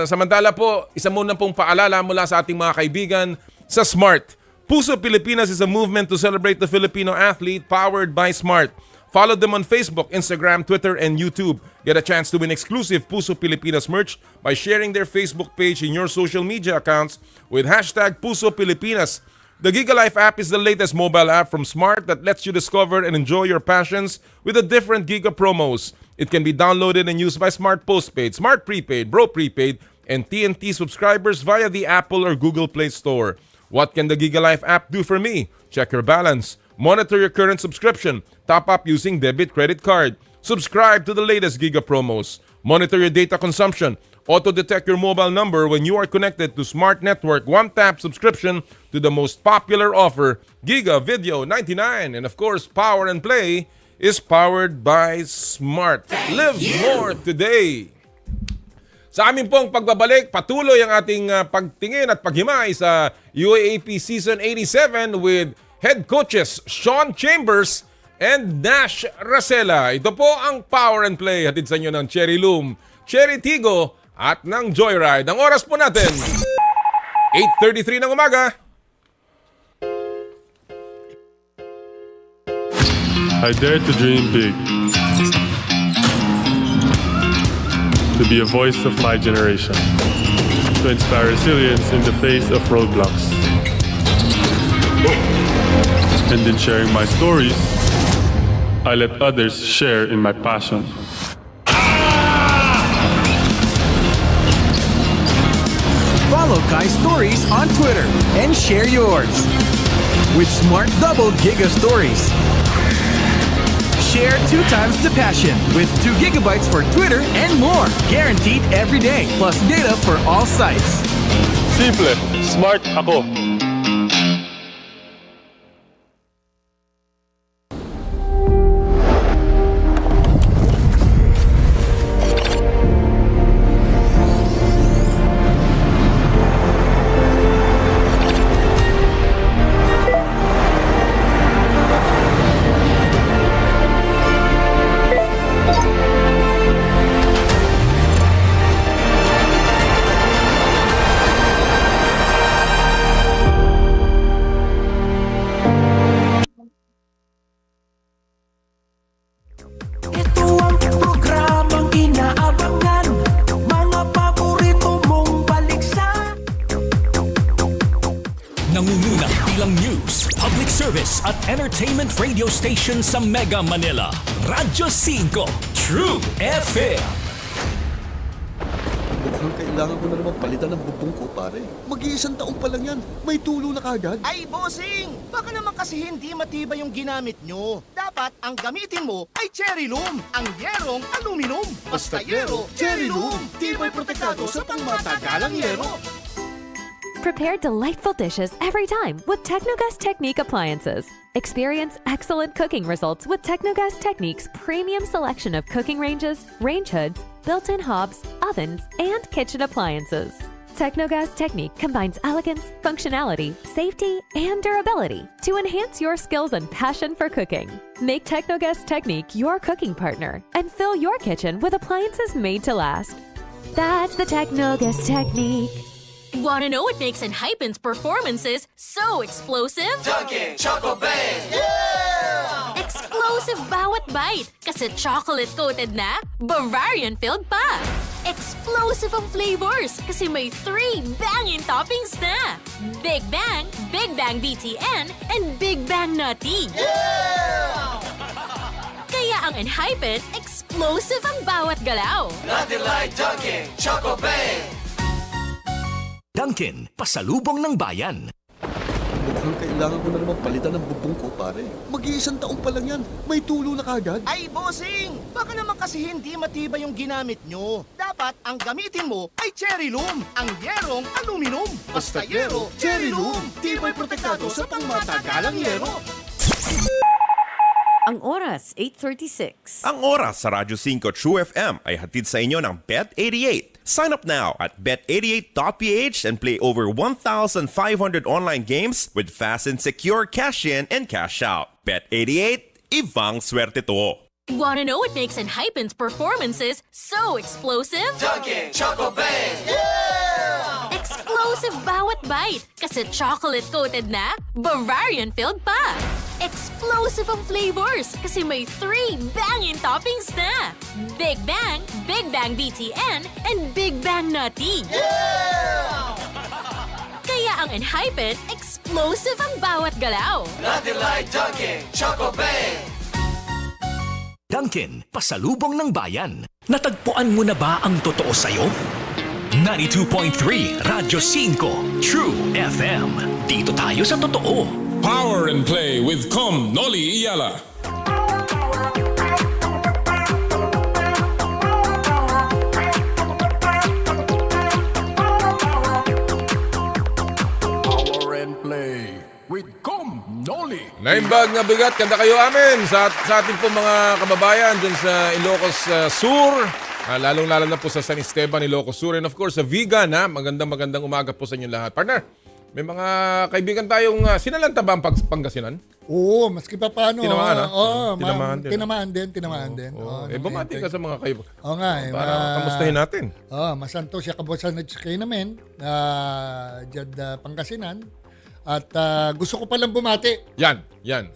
samantala po, isa muna pong paalala mula sa ating mga kaibigan sa SMART. Puso Pilipinas is a movement to celebrate the Filipino athlete powered by SMART. Follow them on Facebook, Instagram, Twitter, and YouTube. Get a chance to win exclusive Puso Pilipinas merch by sharing their Facebook page in your social media accounts with hashtag Puso Pilipinas. The GigaLife app is the latest mobile app from Smart that lets you discover and enjoy your passions with the different Giga promos. It can be downloaded and used by Smart Postpaid, Smart Prepaid, Bro Prepaid, and TNT subscribers via the Apple or Google Play Store. What can the GigaLife app do for me? Check your balance. Monitor your current subscription. Top up using debit credit card. Subscribe to the latest Giga promos. Monitor your data consumption. Auto-detect your mobile number when you are connected to Smart Network. One-tap subscription to the most popular offer, Giga Video 99. And of course, Power and Play is powered by Smart. Live more today. Sa amin pong pagbabalik, patuloy ang ating pagtingin at paghimay sa UAAP Season 87 with head coaches Sean Chambers and Nash Racela. Ito po ang Power and Play. Hatid sa inyo ng Cherry Loom, Cherry Tigo at ng Joyride. Ang oras po natin, 8:33 ng umaga. I dare to dream big. To be a voice of my generation. To inspire resilience in the face of roadblocks. And in sharing my stories, I let others share in my passion. Follow Kai's stories on Twitter and share yours with Smart Double Giga Stories. Share 2 times the passion with 2 gigabytes for Twitter and more. Guaranteed every day, plus data for all sites. Simple, smart ako. Ito ang programang inaabangan, mga paborito mong baliksa. Nangunguna bilang news, public service at entertainment radio station sa Mega Manila. Radyo 5, True FM. Mukhang kailangan ko na naman palitan ng bubong ko, pare. Mag-iisang taon pa lang yan. May tulo na kagad. Ay, bossing! Baka naman kasi hindi matibay yung ginamit nyo. Dapat ang gamitin mo ay Cherry Loom, ang yerong aluminum. Basta yero, Cherry Loom. Tibay protektado sa pangmatagalang yero. Prepare delightful dishes every time with Technogas Technique appliances. Experience excellent cooking results with Technogas Technique's premium selection of cooking ranges, range hoods, built-in hobs, ovens, and kitchen appliances. Technogas Technique combines elegance, functionality, safety, and durability to enhance your skills and passion for cooking. Make Technogas Technique your cooking partner and fill your kitchen with appliances made to last. That's the Technogas Technique. Wanna know what makes Enhypen's performances so explosive? Dunkin' Choco Bang! Yeah! Explosive bawat bite kasi chocolate-coated na, Bavarian-filled pa. Explosive ang flavors kasi may 3 banging toppings na. Big Bang BTN, and Big Bang Nutty. Yeah! Kaya ang Enhypen, explosive ang bawat galaw. Nothing like Dunkin' Choco Bang! Dunkin, pasalubong ng bayan. Mukhang kailangan ko na naman palitan ng bubong ko, pare. Mag-iisang taong pa lang yan. May tulo na kagad. Ay, bossing! Baka naman kasi hindi matibay yung ginamit nyo. Dapat ang gamitin mo ay Cherry Loom, ang yerong aluminum. Basta yero, Cherry Loom. Tibay protektado sa pangmatagalang yero. Ang oras, 8:36. Ang oras sa Radyo 5 True FM ay hatid sa inyo ng Bet88. Sign up now at bet88.ph and play over 1,500 online games with fast and secure cash-in and cash-out. Bet88, ibang swerte to. Wanna know what makes Enhypen's performances so explosive? Dunkin' Choco Bang! Yeah! Explosive bawat bite kasi chocolate-coated na, Bavarian-filled pa. Explosive ang flavors kasi may 3 banging toppings na. Big Bang BTN, and Big Bang Nutty. Yeah! Kaya ang Enhypen, explosive ang bawat galaw. Nothing like Dunkin' Choco Bang! Dunkin, pasalubong ng bayan. Natagpuan mo na ba ang totoo sa'yo? 92.3 Radyo 5 True FM. Dito tayo sa totoo. Power and Play with Com Noli Iyala. Power and Play with Com Noli. Naimbag na bigat, kanda kayo amin sa ating po mga kababayan dyan sa Ilocos Sur. Lalong-lalo na po sa San Esteban, Ilocos Sur. And of course, sa Vigan, magandang umaga po sa inyo lahat. Partner, may mga kaibigan tayong sinalanta ba ang Pangasinan? Oo, maski pa paano. Tinamaan, Tinamaan din. Bumati ka sa mga kaibigan. Oo nga. Para kamustahin natin. Masanto siya kabusan na kayo namin. Dyan Pangasinan. At gusto ko palang bumati. Yan. Yan.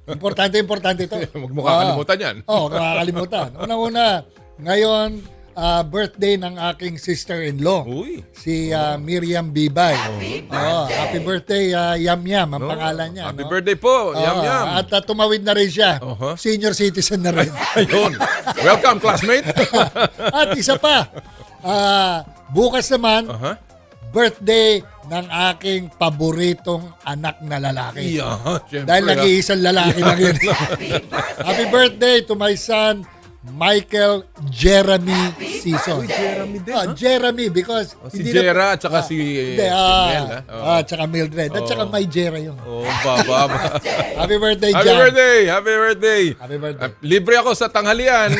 Importante ito. Huwag mo kakalimutan yan. Kakalimutan. Una-una, ngayon, birthday ng aking sister-in-law. Uy. Si Miriam Bibay. Happy birthday, Yam Yam, ang pangalan niya. Happy birthday po, Yam Yam. At tumawid na rin siya. Senior citizen na rin. Ayun. Welcome, classmate. At isa pa, bukas naman, birthday ng aking paboritong anak na lalaki. Dahil nag-iisang lalaki lang yun. Happy birthday to my son, Michael Jeremy Season. Jeremy din. Jeremy because si Jera at saka si Mel. At saka Mildred. At saka may Jera yun. Baba. Happy birthday, John. Happy birthday. Libre ako sa tanghalian.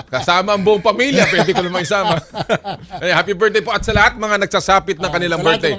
Kasama ang buong pamilya. Pwede ko naman isama. Happy birthday po at sa lahat mga nagsasapit ng kanilang birthday.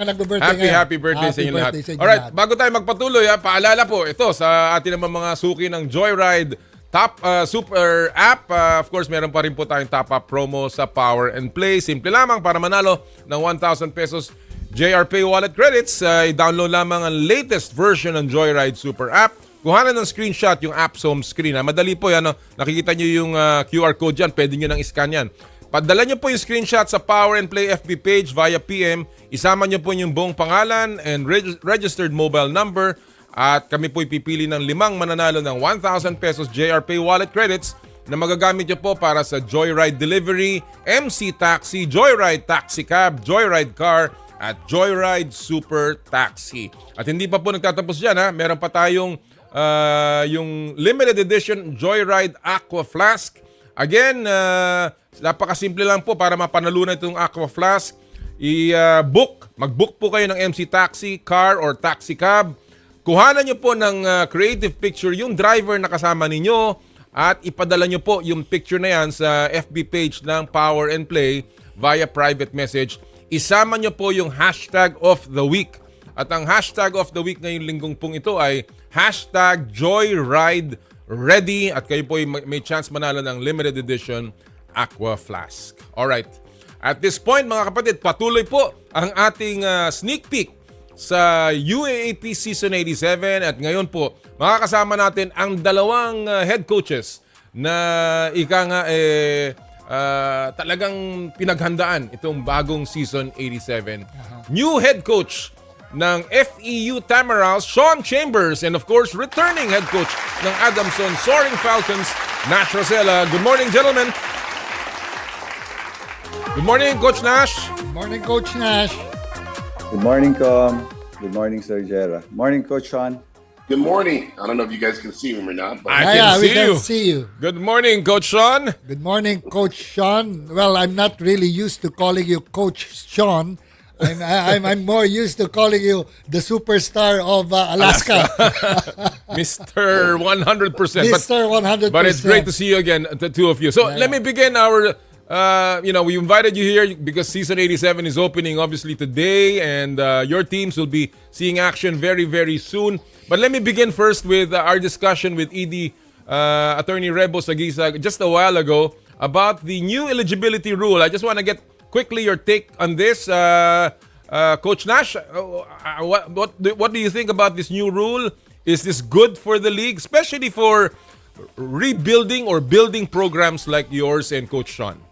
Happy birthday sa inyo lahat. Alright, bago tayo magpatuloy, paalala po ito sa atin naman mga suki ng Joyride Top Super App. Of course, meron pa rin po tayong top-up promo sa Power and Play. Simple lamang para manalo ng 1,000 pesos JRP wallet credits. I-download lamang ang latest version ng Joyride Super App. Kuhanan ng screenshot yung app's home screen. Madali po yan. Nakikita nyo yung QR code dyan. Pwede nyo nang iscan yan. Padala nyo po yung screenshot sa Power and Play FB page via PM. Isama nyo po yung buong pangalan and registered mobile number. At kami po ipipili ng 5 mananalo ng 1,000 pesos JRP wallet credits na magagamit nyo po para sa Joyride Delivery, MC Taxi, Joyride Taxi Cab, Joyride Car, at Joyride Super Taxi. At hindi pa po nagtatapos dyan, meron pa tayong yung limited edition Joyride Aqua Flask. Again, napakasimple lang po para mapanalunan itong Aqua Flask. Mag-book po kayo ng MC Taxi, Car, or Taxi Cab. Kuhanan nyo po ng creative picture yung driver na kasama ninyo at ipadala nyo po yung picture na yan sa FB page ng Power and Play via private message. Isama nyo po yung hashtag of the week. At ang hashtag of the week ngayong linggong pong ito ay hashtag JoyRideReady at kayo po may chance manalo ng limited edition Aqua Flask. Alright. At this point, mga kapatid, patuloy po ang ating sneak peek sa UAAP Season 87 at ngayon po, makakasama natin ang dalawang head coaches na talagang pinaghandaan itong bagong Season 87. New head coach ng FEU Tamaraws, Sean Chambers, and of course, returning head coach ng Adamson Soaring Falcons, Nash Racela. Good morning, gentlemen. Good morning, Coach Nash. Good morning, Coach Nash. Good morning, Com. Good morning, Sir Jera. Morning, Coach Sean. Good morning. I don't know if you guys can see him or not. But We can see you. Good morning, Coach Sean. Good morning, Coach Sean. Well, I'm not really used to calling you Coach Sean. I'm more used to calling you the superstar of Alaska. Mr. 100%. Mr. 100%. But it's great to see you again, the two of you. So let me begin our... we invited you here because Season 87 is opening obviously today and your teams will be seeing action very, very soon. But let me begin first with our discussion with ED Attorney Rebo Saguisag just a while ago about the new eligibility rule. I just want to get quickly your take on this. Coach Nash, what do you think about this new rule? Is this good for the league, especially for rebuilding or building programs like yours and Coach Sean?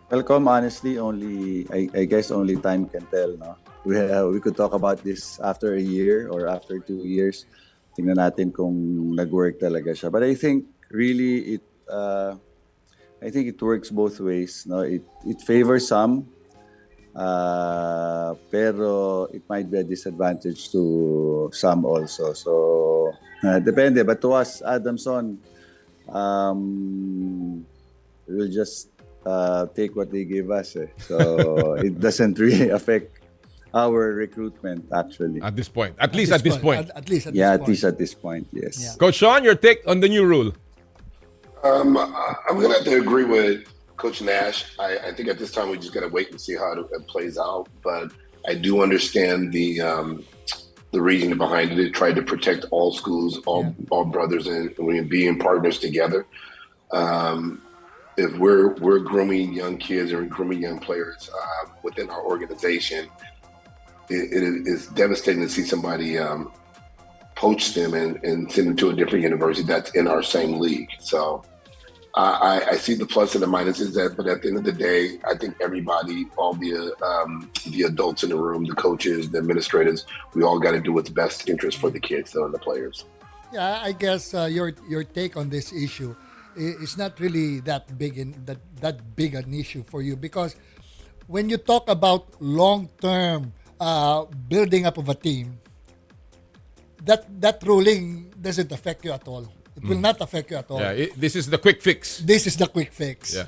Welcome, honestly, I guess only time can tell, no? We could talk about this after a year or after 2 years. Tingnan natin kung nag-work talaga siya. But I think really it works both ways, no? It favors some, pero it might be a disadvantage to some also. So depende. But to us, Adamson, we'll just take what they give us. So it doesn't really affect our recruitment actually. At this point. At least at this point. At least at this point, yes. Yeah. Coach Sean, your take on the new rule? I'm going to have to agree with Coach Nash. I think at this time we just got to wait and see how it plays out. But I do understand the reasoning behind it. It tried to protect all schools, all brothers, and being partners together. If we're grooming young kids or grooming young players within our organization, it is devastating to see somebody poach them and send them to a different university that's in our same league. So I see the plus and the minuses, but at the end of the day, I think everybody, all the adults in the room, the coaches, the administrators, we all got to do what's best interest for the kids and the players. Yeah, I guess your take on this issue is not really that big an issue for you, because when you talk about long-term building up of a team, that ruling doesn't affect you at all. It will not affect you at all. Yeah, this is the quick fix. This is the quick fix. Yeah.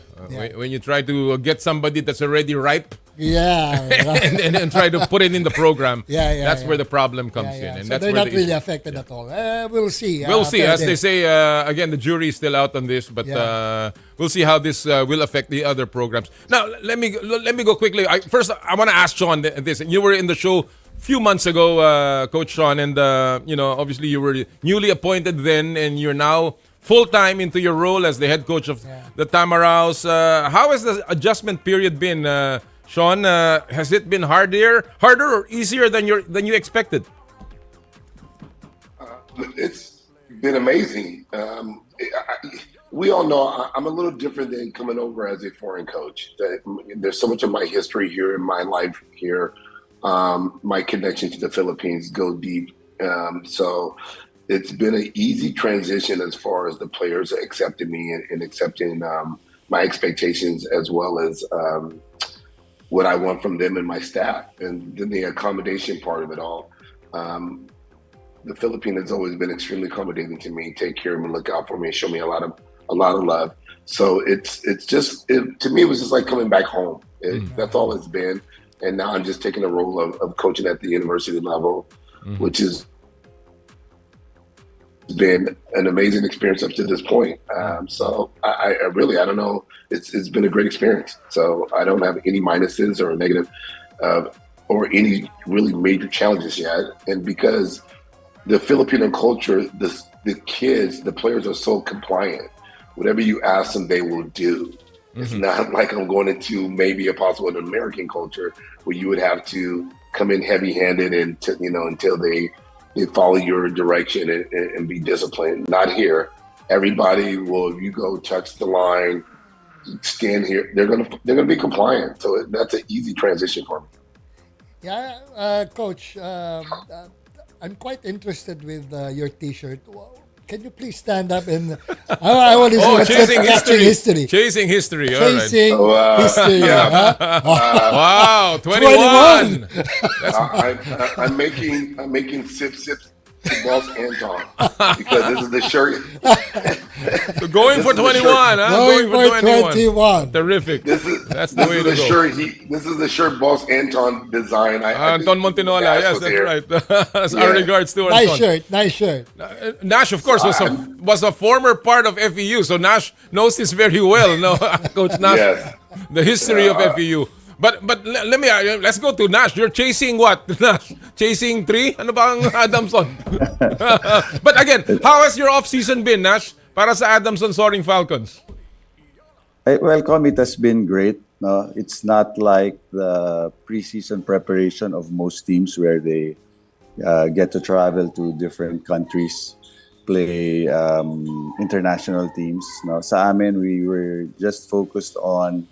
When you try to get somebody that's already ripe, right. and try to put it in the program, that's where the problem comes in. And so that's they're where not really affected at all. We'll see. We'll see. As they say, again, the jury is still out on this, but we'll see how this will affect the other programs. Now, let me go quickly. First, I want to ask Sean this. You were in the show few months ago, Coach Sean, and obviously you were newly appointed then, and you're now full-time into your role as the head coach of the Tamaraws. How has the adjustment period been, Sean? Has it been harder or easier than you expected? It's been amazing. We all know I'm a little different than coming over as a foreign coach. There's so much of my history here in my life here. My connection to the Philippines go deep. So it's been an easy transition as far as the players accepting me and accepting my expectations, as well as what I want from them and my staff, and then the accommodation part of it all. The Philippines has always been extremely accommodating to me, take care of me, look out for me, show me a lot of love. So it's just to me, it was just like coming back home. That's all it's been. And now I'm just taking the role of coaching at the university level, which has been an amazing experience up to this point. So I really, I don't know. It's been a great experience. So I don't have any minuses or negative or any really major challenges yet. And because the Filipino culture, the kids, the players are so compliant. Whatever you ask them, they will do. It's not like I'm going into maybe a possible American culture where you would have to come in heavy-handed and until they follow your direction and be disciplined. Not here. Everybody will. If you go touch the line, stand here. They're gonna be compliant. So that's an easy transition for me. Yeah, Coach. I'm quite interested with your T-shirt. Can you please stand up and I want to see what's chasing history. Chasing history. All right. Chasing history. Yeah. Wow, 21. I'm making sips to Boss Anton because this is the shirt. So going for 21, huh? Going for 21. Terrific. That's the way to go. This is the shirt Boss Anton designed. Anton Montinola, yes, that's right. Our regards to Anton. Nice shirt. Nash, of course, was a former part of FEU, so Nash knows this very well. No, Coach Nash, Yes. the history of FEU. But let's go to Nash. You're chasing what, Nash? Chasing 3? Ano bang Adamson? But again, how has your off-season been, Nash? Para sa Adamson Soaring Falcons. Welcome. It has been great. No, it's not like the preseason preparation of most teams where they get to travel to different countries, play international teams. No, sa amin, we were just focused on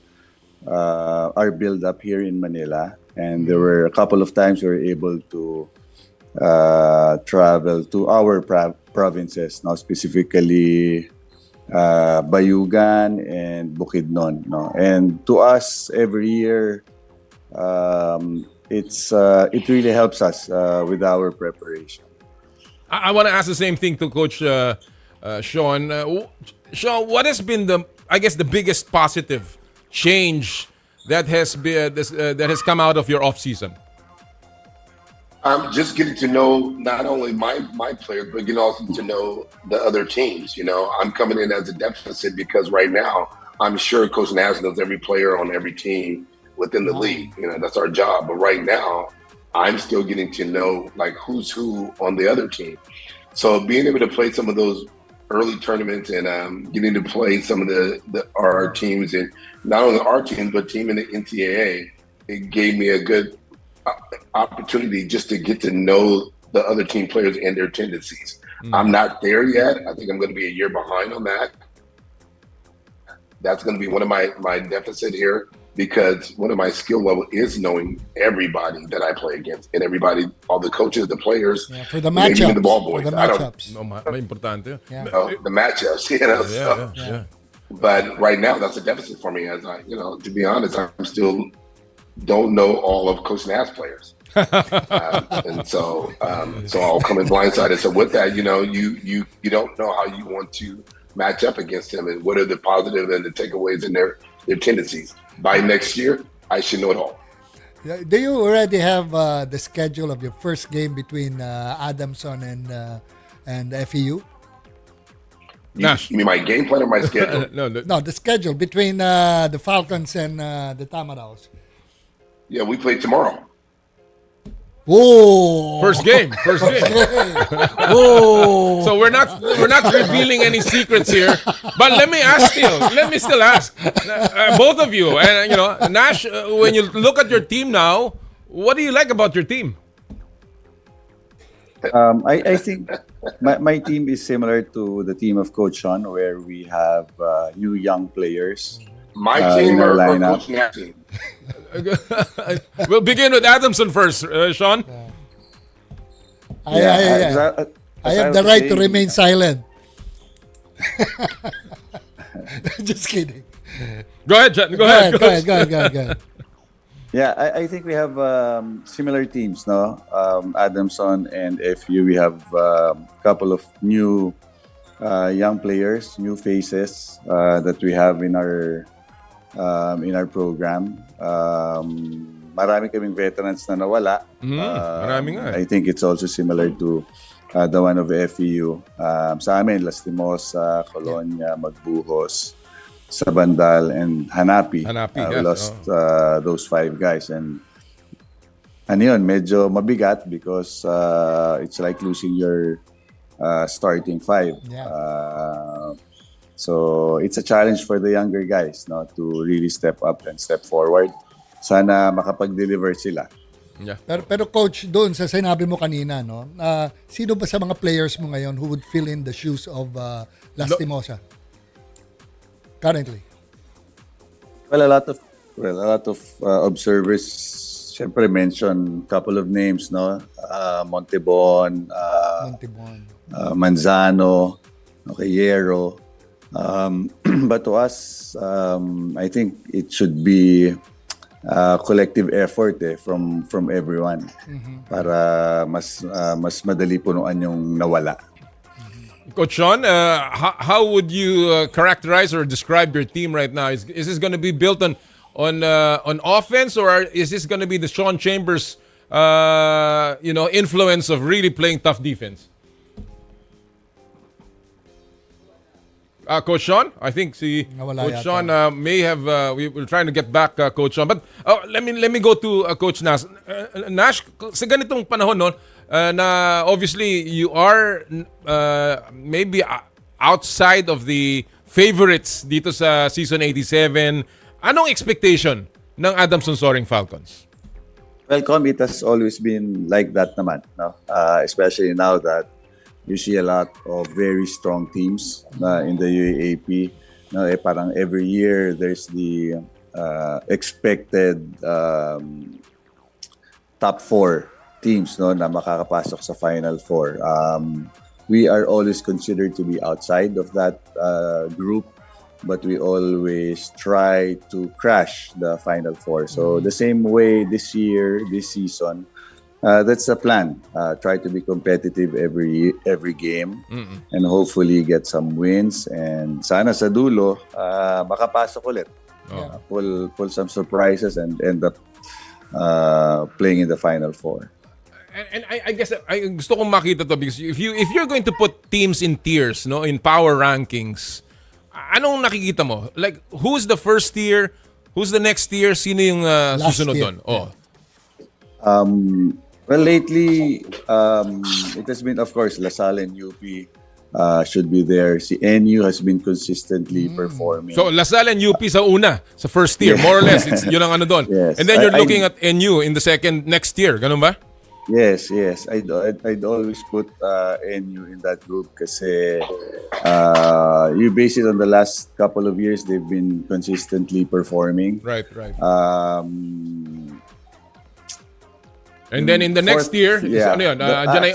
our build-up here in Manila, and there were a couple of times we were able to travel to our provinces, now specifically Bayugan and Bukidnon. No? And to us, every year, it really helps us with our preparation. I want to ask the same thing to Coach Sean. Sean, what has been the biggest positive change that has come out of your off season? I'm just getting to know not only my players, but getting also to know the other teams. I'm coming in as a deficit because right now I'm sure Coach Nash knows every player on every team within the league. That's our job. But right now I'm still getting to know like who's who on the other team. So being able to play some of those early tournaments and getting to play some of our teams, and not only our team but team in the NCAA, it gave me a good opportunity just to get to know the other team players and their tendencies. I'm not there yet. I think I'm going to be a year behind on that. That's going to be one of my deficit here, because one of my skill level is knowing everybody that I play against and everybody, all the coaches, the players, for the matchups, the ball boys. For the matchups. Importante. The matchups, Yeah. But right now, that's a deficit for me. As to be honest, I'm still don't know all of Coach Nash players, and so I'll come in blindsided. So with that, you don't know how you want to match up against him and what are the positive and the takeaways and their tendencies. By next year, I should know it all. Do you already have the schedule of your first game between Adamson and FEU? Nash. You mean my game plan or my schedule? No, the schedule between the Falcons and the Tamaraws. Yeah, we play tomorrow. Whoa! First game. Whoa! So we're not revealing any secrets here. But let me still ask both of you. And Nash, when you look at your team now, what do you like about your team? I think my team is similar to the team of Coach Sean, where we have new young players. My team or Coach Nash team? We'll begin with Adamson first, Sean. I have the right to remain silent. Just kidding. Go ahead, John. Go ahead. Yeah, I think we have similar teams, no? Adamson and FU, we have a couple of new young players, new faces that we have in our program. Marami kaming veterans na nawala. Marami nga. I think it's also similar to the one of FEU. Sa amin, Lastimosa, Colonia, Magbuhos, Sabandal, and Hanapi. We lost those 5 guys. And yun, medyo mabigat because it's like losing your starting 5. Yeah. So it's a challenge for the younger guys, no, to really step up and step forward. Sana makapag-deliver sila. Yeah. Pero coach, doon sa sinabi mo kanina, no, sino ba sa mga players mo ngayon who would fill in the shoes of Lastimosa currently? Well, a lot of observers syempre mention couple of names, no? Montebon, Manzano, Hierro. But to us, I think it should be collective effort from everyone para mas madali punuan yung nawala. Coach Sean, how would you characterize or describe your team right now? Is this going to be built on offense, or is this going to be the Sean Chambers influence of really playing tough defense? Coach Sean, I think Coach Sean may have. We're trying to get back, Coach Sean. But let me go to Coach Nash. Nash, sa ganitong panahon, no, na obviously you are maybe outside of the favorites dito sa season 87. Anong expectation ng Adamson Soaring Falcons? Well, it has always been like that naman, no? Especially now that you see a lot of very strong teams in the UAAP. No, parang every year there's the expected top 4 teams, no, na makakapasok sa Final Four. We are always considered to be outside of that group, but we always try to crash the Final Four. So the same way this season, that's the plan. Try to be competitive every game and hopefully get some wins, and sana sa dulo makapasok ulit. Pull some surprises and end up playing in the Final Four. And I guess I gusto kong makita to, because if you're going to put teams in tiers, no, in power rankings, anong nakikita mo? Like, who's the first tier? Who's the next tier? Sino yung susunod doon? Oh. Well, lately, it has been, of course, LaSalle and UP should be there. Si NU has been consistently performing. So, LaSalle and UP sa una, sa first tier, more or less. Yun ang ano doon. Yes. And then you're looking at NU in the next tier. Ganun ba? Yes. I'd always put NU in that group kasi you base it on the last couple of years, they've been consistently performing. Right. And then in the next year, ano yun? Diyan ay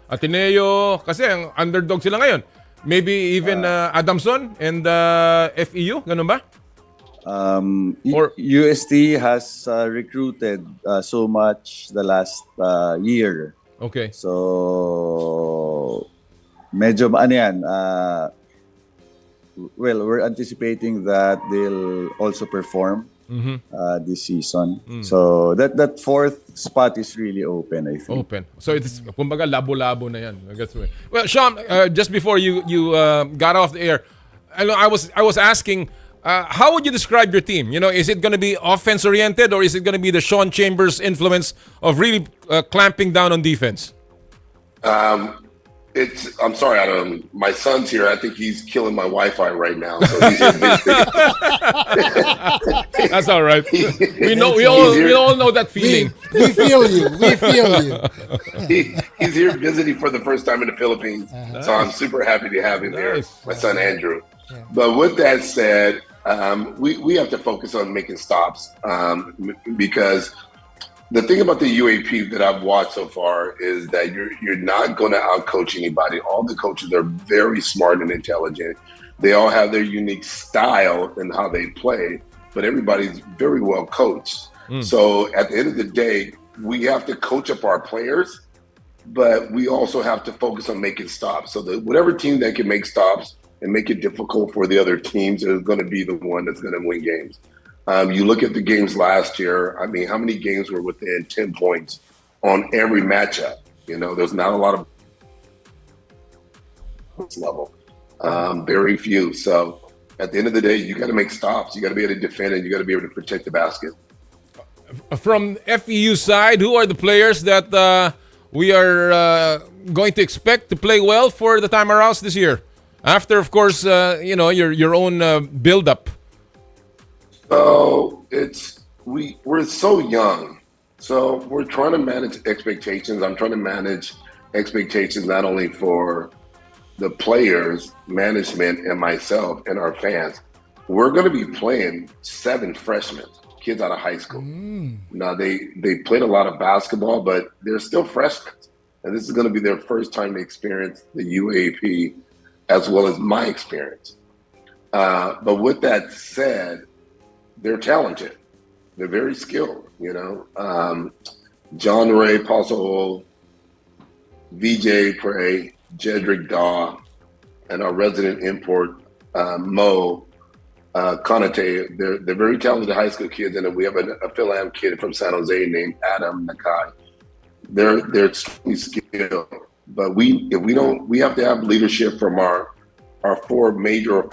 Ateneo, kasi ang underdog sila ngayon. Maybe even Adamson and FEU, ganun ba? UST has recruited so much the last year. Okay. So, medyo ano yan, well, we're anticipating that they'll also perform this season. So that fourth spot is really open, I think. Open. So it's kumbaga labo-labo na yan. Well, Sean, just before you got off the air, I was asking, how would you describe your team? You know, is it going to be offense oriented, or is it going to be the Sean Chambers influence of really clamping down on defense? I'm sorry, my son's here. I think he's killing my Wi-Fi right now. So he's That's all right. We all know that feeling. We feel you. He's here visiting for the first time in the Philippines. So I'm super happy to have him here. My son Andrew. Yeah. But with that said, we have to focus on making stops because the thing about the UAP that I've watched so far is that you're not going to outcoach anybody. All the coaches are very smart and intelligent. They all have their unique style in how they play, but everybody's very well coached. So at the end of the day, we have to coach up our players, but we also have to focus on making stops. So that whatever team that can make stops and make it difficult for the other teams is going to be the one that's going to win games. You look at the games last year, I mean, how many games were within 10 points on every matchup? You know, there's not a lot of level. Very few. So at the end of the day, you got to make stops. You got to be able to defend, and you got to be able to protect the basket. From FEU side, who are the players that we are going to expect to play well for the time around this year? After, of course, your own build-up. So we're so young. So we're trying to manage expectations. I'm trying to manage expectations not only for the players, management, and myself and our fans. We're going to be playing 7 freshmen, kids out of high school. Now they played a lot of basketball, but they're still freshmen, and this is going to be their first time to experience the UAAP, as well as my experience. But with that said, they're talented. They're very skilled. John Ray, Paso, VJ Prey, Jedrick Daw, and our resident import, Mo Konate. They're very talented high school kids, and then we have a Phil-Am kid from San Jose named Adam Nakai. They're extremely skilled, but we have to have leadership from our 5 major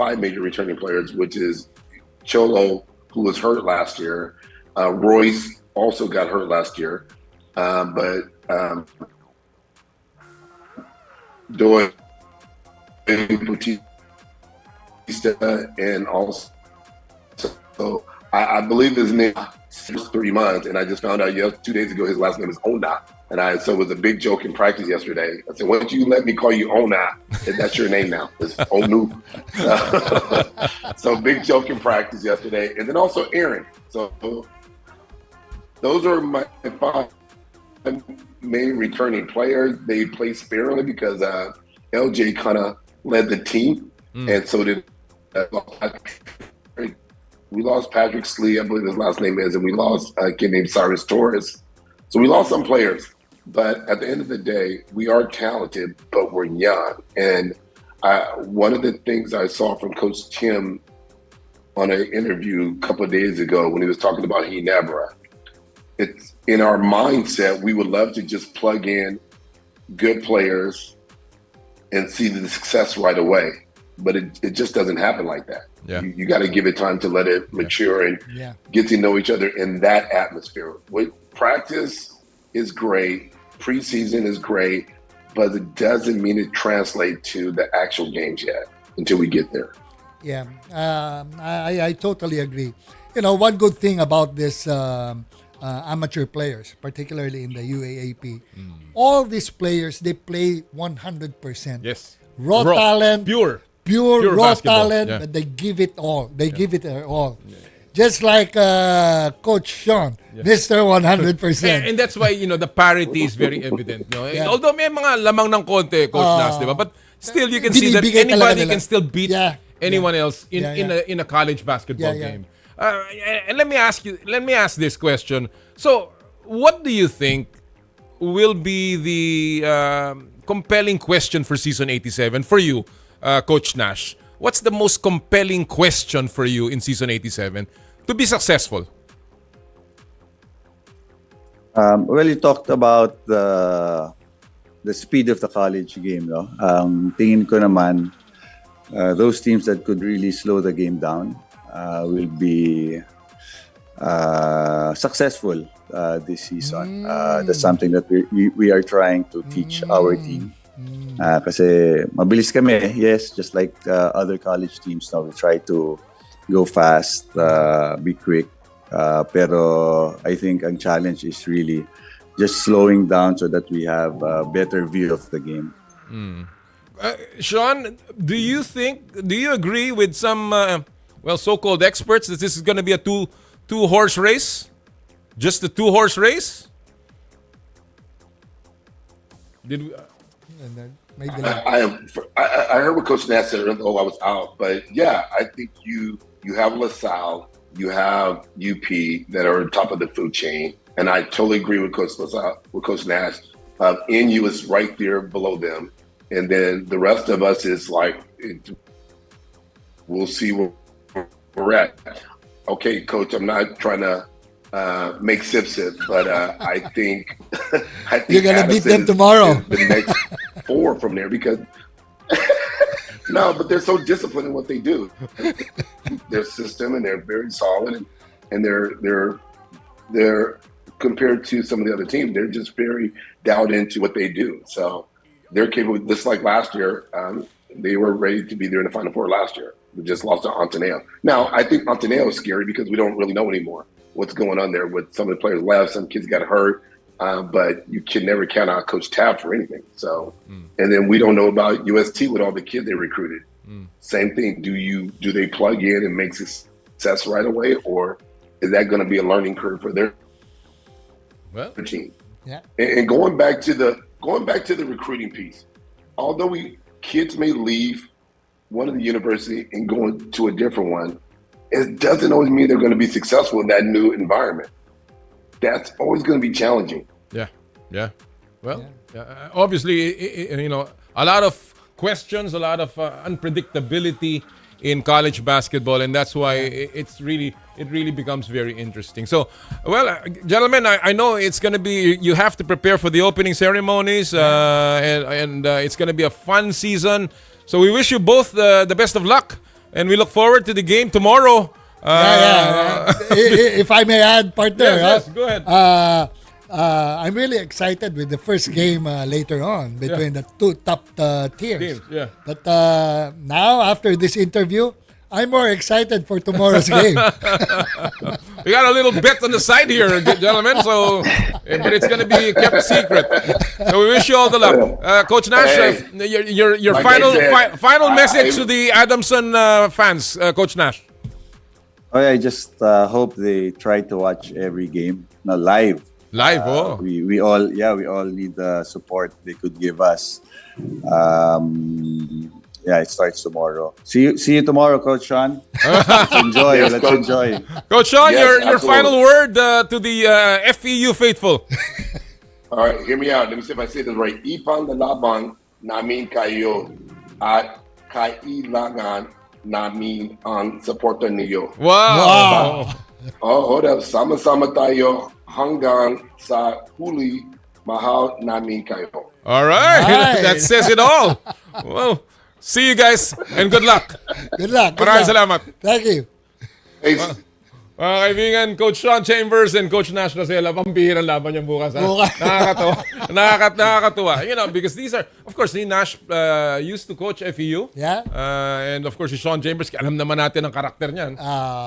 returning players, which is Cholo, who was hurt last year. Royce also got hurt last year, but Doy Bautista, and also I believe his name is 3 months, and I just found out 2 days ago his last name is Ona, so it was a big joke in practice yesterday. I said, "Why don't you let me call you Ona? That's your name now. It's Onu." So big joke in practice yesterday, and then also Aaron. So those are my 5 main returning players. They play sparingly because LJ kind of led the team, and so did we lost Patrick Slee, I believe his last name is, and we lost a kid named Cyrus Torres. So we lost some players, but at the end of the day, we are talented, but we're young. And one of the things I saw from Coach Tim on an interview a couple of days ago when he was talking about Ginebra, it's in our mindset, we would love to just plug in good players and see the success right away. But it just doesn't happen like that. Yeah. You got to give it time to let it mature and get to know each other in that atmosphere. Practice is great, preseason is great, but it doesn't mean it translates to the actual games yet until we get there. Yeah, I totally agree. One good thing about this amateur players, particularly in the UAAP, all these players, they play 100%. Yes. Raw talent. Pure Raw basketball. talent, Yeah. but they give it all. They give it their all. Just like Coach Sean, Mr. 100%. And that's why, the parity is very evident. No? Although may mga lamang ng konti, Coach Nash, di ba? But still, you can see that Binibigay talaga anybody nila. can still beat anyone else in a college basketball game. And let me ask this question. So, what do you think will be the compelling question for season 87 for you, Coach Nash? What's the most compelling question for you in season 87 to be successful? Well, you talked about the speed of the college game, no? Tingin ko naman, those teams that could really slow the game down will be successful this season. That's something that we are trying to teach our team. Kasi mabilis kami, yes, just like other college teams now. We try to go fast, be quick. Pero I think ang challenge is really just slowing down so that we have a better view of the game. Sean, do you agree with some so-called experts that this is going to be a two-horse race? Just a two-horse race? Did we? I heard what Coach Nash said earlier, though I was out, but yeah, I think you have LaSalle, you have UP that are on top of the food chain, and I totally agree with Coach Nash. NU is right there below them, and then the rest of us is like, we'll see where we're at. Okay, Coach, I'm not trying to make sip, but I think you're gonna beat them tomorrow. The next 4 from there because no, but they're so disciplined in what they do. Their system, and they're very solid, and they're compared to some of the other teams, they're just very dialed into what they do. So they're capable. Just like last year, They were ready to be there in the Final Four last year. We just lost to Antoneo. Now, I think Antoneo is scary because we don't really know anymore what's going on there with some of the players left. Some kids got hurt, but you can never count out Coach Taft for anything. So, and then we don't know about UST with all the kids they recruited. Same thing. Do they plug in and make success right away, or is that going to be a learning curve for their team? Yeah. And going back to the recruiting piece, although kids may leave one of the university and go to a different one, it doesn't always mean they're going to be successful in that new environment. That's always going to be challenging. Yeah. Well, obviously, a lot of questions, a lot of unpredictability in college basketball, and that's why it really becomes very interesting. So, well, gentlemen, I know it's going to be, you have to prepare for the opening ceremonies, and it's going to be a fun season. So we wish you both the best of luck, and we look forward to the game tomorrow. If I may add, partner. Yes, go ahead. I'm really excited with the first game later on between the two top tiers. But now, after this interview, I'm more excited for tomorrow's game. We got a little bet on the side here, gentlemen, so but it's going to be kept secret. So we wish you all the luck. Coach Nash, your final message to the Adamson fans, Coach Nash. I just hope they try to watch every game, not live. We all need the support they could give us. It starts tomorrow. See you tomorrow, Coach Sean. Let's enjoy. Enjoy. Coach Sean, your final word to the FEU faithful. All right, hear me out. Let me see if I say this right. Ipang lalabang namin kayo at kailangan namin ang suporta niyo. Wow. Hold up. Sama-sama tayo hanggang sa huli. Mahal namin kayo. All right. That says it all. Well, see you guys and good luck. Good luck. Maraming salamat. Thank you. Mga kaibigan, Coach Sean Chambers and Coach Nash Racela, pambihirang laban yung bukas. Nakakatuwa. Because these are, of course, si Nash used to coach FEU. Yeah. And of course, si Sean Chambers, alam naman natin ang karakter niyan.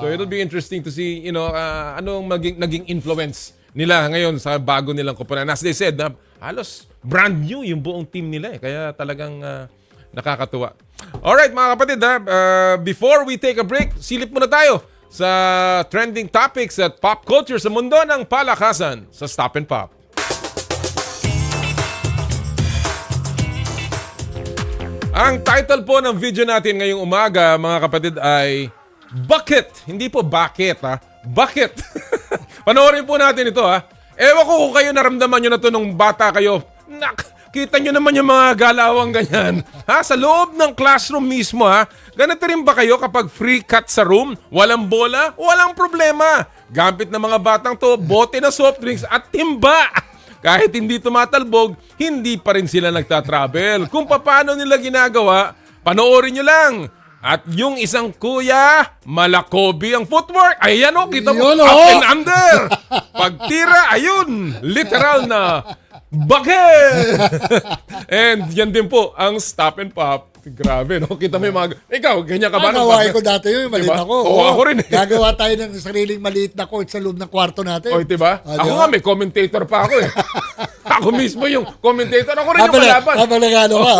So it'll be interesting to see, anong naging influence nila ngayon sa bago nilang koponan. As they said, halos brand new yung buong team nila. Kaya talagang nakakatuwa. Alright, mga kapatid, before we take a break, silip muna tayo sa trending topics at pop culture sa mundo ng palakasan sa Stop and Pop. Ang title po ng video natin ngayong umaga, mga kapatid, ay Bucket. Hindi po bucket, Bucket. Panoorin po natin ito, Ewan ko kung kayo naramdaman nyo na ito nung bata kayo. Kita nyo naman yung mga galawang ganyan. Sa loob ng classroom mismo, Ganito rin ba kayo kapag free cut sa room? Walang bola? Walang problema. Gamit ng mga batang to, bote na soft drinks at timba. Kahit hindi tumatalbog, hindi pa rin sila nagtatravel. Kung paano nila ginagawa, panoorin nyo lang. At yung isang kuya, malakobi ang footwork. Ayan kita mo, up and under. Pagtira, ayun, literal na bucket! And yan din po ang Stop and Pop. Grabe, no? Kita mo yung mga... Ikaw, ganyan ka ba? Gawain ko dati yun, maliit ako. Oo, ako rin. Gagawa tayo ng sariling maliit na court sa loob ng kwarto natin. O, diba? Ako nga, may commentator pa ako Ako mismo yung commentator. Ako rin yung malaban. Kabalagano ka,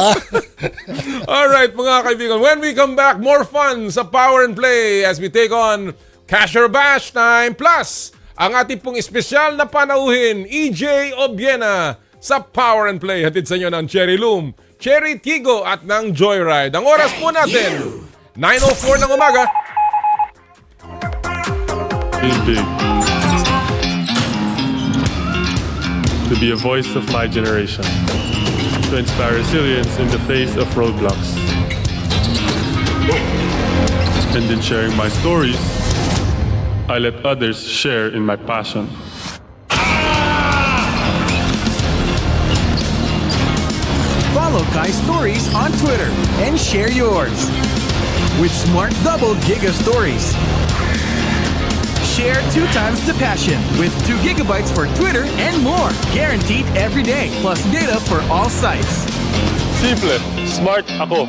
Alright, mga kaibigan. When we come back, more fun sa Power and Play as we take on Cash or Bash Time. Plus, ang ating pong espesyal na panauhin, EJ Obiena sa Power and Play. Hatid sa inyo ng Cherry Loom, Cherry Tigo at ng Joyride. Ang oras po natin, 9:04 ng umaga. Is big. To be a voice of my generation. To inspire resilience in the face of roadblocks. And in sharing my stories, I let others share in my passion. Follow Kai Stories on Twitter and share yours. With Smart Double Giga Stories. Share 2 times the passion with 2 gigabytes for Twitter and more. Guaranteed every day. Plus data for all sites. Simple. Smart ako.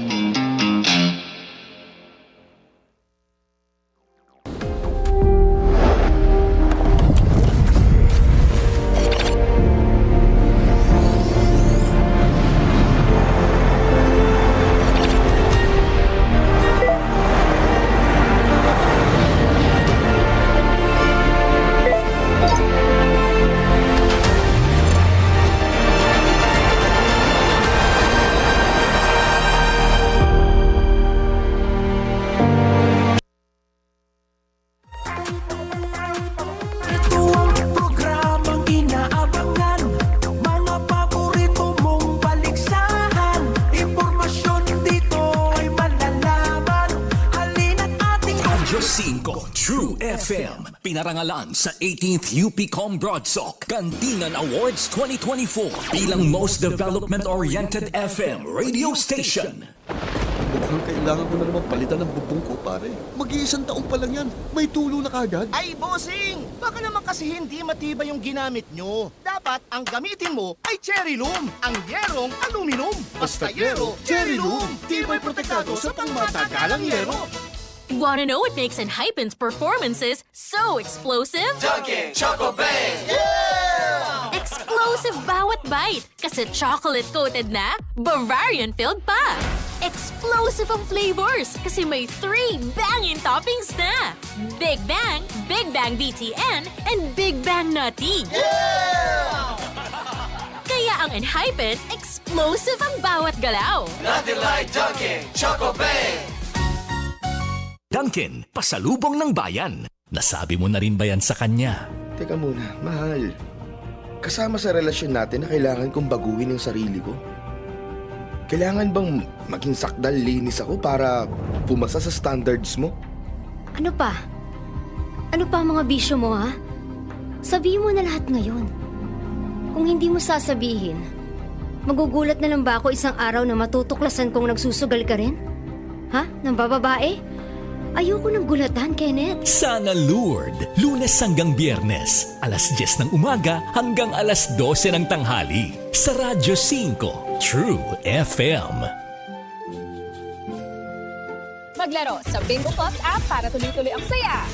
5, True FM. Pinarangalan sa 18th UPCOM Broadsock Kantinan Awards 2024 bilang Most Development-Oriented FM radio station. Mukhang kailangan ko na naman palitan ng bubong ko, pare. Mag-iisang taong pa lang yan. May tulo na kagad. Ay, bossing! Baka naman kasi hindi matibay yung ginamit nyo. Dapat ang gamitin mo ay Cherry Loom, ang yerong aluminum. Basta yero, Cherry Loom. Tibay protektado sa pangmatagalang yero. Want to know what makes Enhypen's performances so explosive? Dunkin' Choco Bang! Yeah! Explosive bawat bite kasi chocolate-coated na, Bavarian-filled pa. Explosive ang flavors kasi may 3 banging toppings na. Big Bang BTN, and Big Bang Nutty. Yeah! Kaya ang Enhypen, explosive ang bawat galaw. Nothing like Dunkin' Choco Bang! Dunkin, pasalubong ng bayan. Nasabi mo na rin ba yan sa kanya? Teka muna, mahal. Kasama sa relasyon natin na kailangan kong baguhin yung sarili ko. Kailangan bang maging sakdal linis ako para pumasa sa standards mo? Ano pa? Ano pa ang mga bisyo mo, ha? Sabihin mo na lahat ngayon. Kung hindi mo sasabihin, magugulat na lang ba ako isang araw na matutuklasan kong nagsusugal ka rin? Ha? Nang bababae? Ayoko ng gulatan, Kenneth. Sana Lord, Lunes hanggang Biyernes, alas 10 ng umaga hanggang alas 12 ng tanghali. Sa Radyo 5, True FM. Maglaro sa Bingo Plus app para tuloy-tuloy ang saya.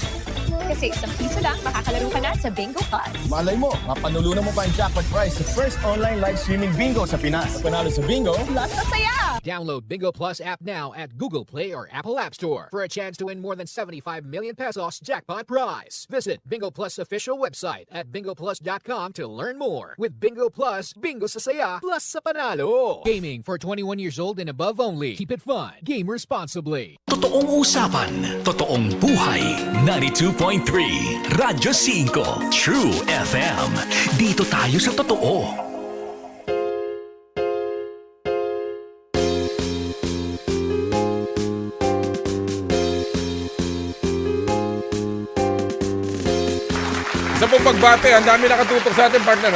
Kasi isang piso lang, makakalaro ka na sa Bingo Plus. Malay mo, mapanulunan mo pa ang jackpot prize sa first online live streaming bingo sa Pinas. Panalo sa bingo, Plus na saya! Download Bingo Plus app now at Google Play or Apple App Store for a chance to win more than 75 million pesos jackpot prize. Visit Bingo Plus official website at bingoplus.com to learn more. With Bingo Plus, bingo sa saya, plus sa panalo. Gaming for 21 years old and above only. Keep it fun. Game responsibly. Totoong usapan, totoong buhay. 92.3 Radyo 5, True FM. Dito tayo sa totoo. Sa pong pagbate, ang dami nakatutok sa ating partner.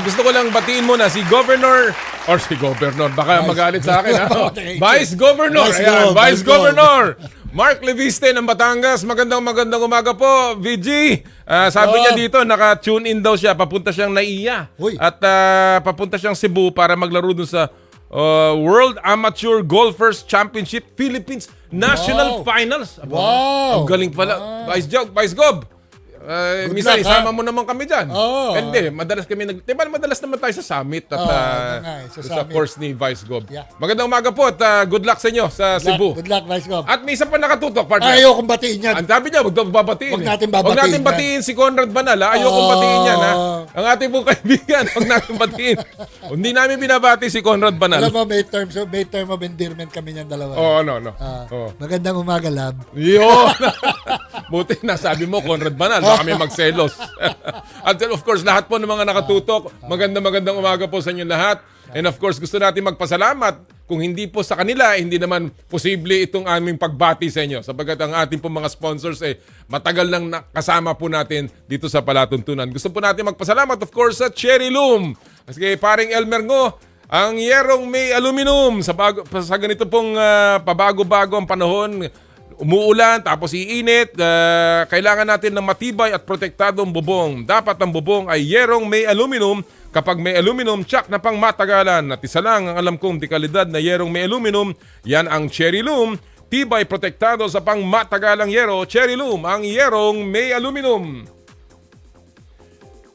Gusto ko lang batiin muna si Governor, baka magalit sa akin. Vice Governor, Vice Governor Mark Leviste ng Batangas. Magandang umaga po, VG. Sabi niya dito, naka-tune in daw siya. Papunta siyang Naiya. At papunta siyang Cebu para maglaro dun sa World Amateur Golfers Championship Philippines National Finals. Ang galing pala. Vice Gov. Minsan isama mo naman kami dyan. Hindi, madalas kami diba madalas naman tayo sa summit at sa course ni Vice Gov. Magandang umaga po at good luck sa inyo sa Cebu. Good luck, Vice Gov. At may isa pa nakatutok, partner. Ayokong batiin yan. Ang sabi niya, huwag natin babatiin. Huwag natin batiin si Conrad Banala. Ayokong batiin yan, ha? Ang ating pong kaibigan, huwag natin batiin. Hindi namin binabati si Conrad Banala. Alam mo, may term of endearment kami niyan dalawa. Magandang umaga, lab. Yun. Buti na sabi mo, Conrad Banal, baka kami magselos. At of course, lahat po ng mga nakatutok, magandang umaga po sa inyo lahat. And of course, gusto natin magpasalamat. Kung hindi po sa kanila, hindi naman posible itong aming pagbati sa inyo. Sapagkat ang ating po mga sponsors, matagal nang kasama po natin dito sa Palatuntunan. Gusto po natin magpasalamat, of course, sa Cherry Loom. Kasi paring Elmer Ngo, ang yerong may aluminum. Sa ganito pong pabago-bago ang panahon, umuulan, tapos iinit, kailangan natin ng matibay at protektadong bubong. Dapat ang bubong ay yerong may aluminum. Kapag may aluminum, tsak na pang matagalan. At isa lang ang alam kong dekalidad na yerong may aluminum, yan ang Cherry Loom. Tibay protektado sa pang matagalang yero. Cherry Loom, ang yerong may aluminum.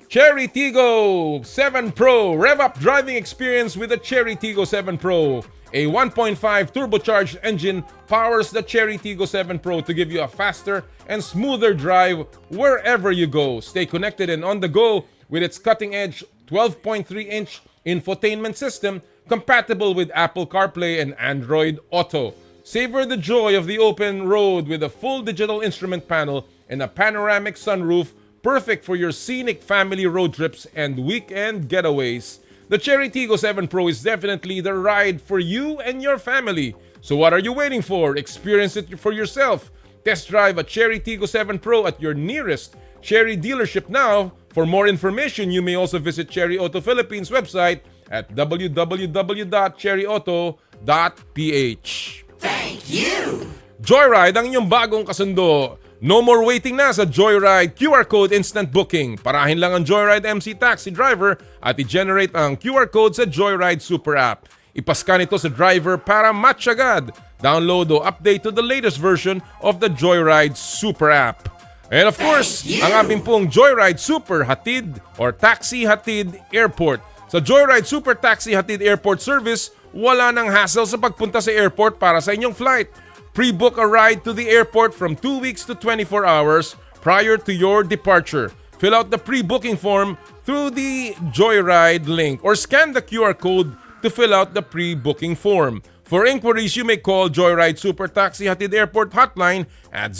Cherry Tigo 7 Pro. Rev up driving experience with the Cherry Tigo 7 Pro. A 1.5 turbocharged engine powers the Cherry Tigo 7 Pro to give you a faster and smoother drive wherever you go. Stay connected and on the go with its cutting-edge 12.3-inch infotainment system compatible with Apple CarPlay and Android Auto. Savor the joy of the open road with a full digital instrument panel and a panoramic sunroof, perfect for your scenic family road trips and weekend getaways. The Cherry Tigo 7 Pro is definitely the ride for you and your family. So what are you waiting for? Experience it for yourself. Test drive a Cherry Tiggo 7 Pro at your nearest Cherry dealership now. For more information, you may also visit Cherry Auto Philippines website at www.cherryauto.ph. Thank you! Joyride ang inyong bagong kasundo. No more waiting na sa Joyride QR Code Instant Booking. Parahin lang ang Joyride MC Taxi driver at i-generate ang QR code sa Joyride Super App. Ipaskan ito sa driver para match agad. Download o update to the latest version of the Joyride Super App. And of course, ang aming pong Joyride Super Hatid or Taxi Hatid Airport. Sa Joyride Super Taxi Hatid Airport Service, wala nang hassle sa pagpunta sa airport para sa inyong flight. Pre-book a ride to the airport from 2 weeks to 24 hours prior to your departure. Fill out the pre-booking form through the Joyride link or scan the QR code to fill out the pre-booking form. For inquiries, you may call Joyride Super Taxi Hatid Airport Hotline at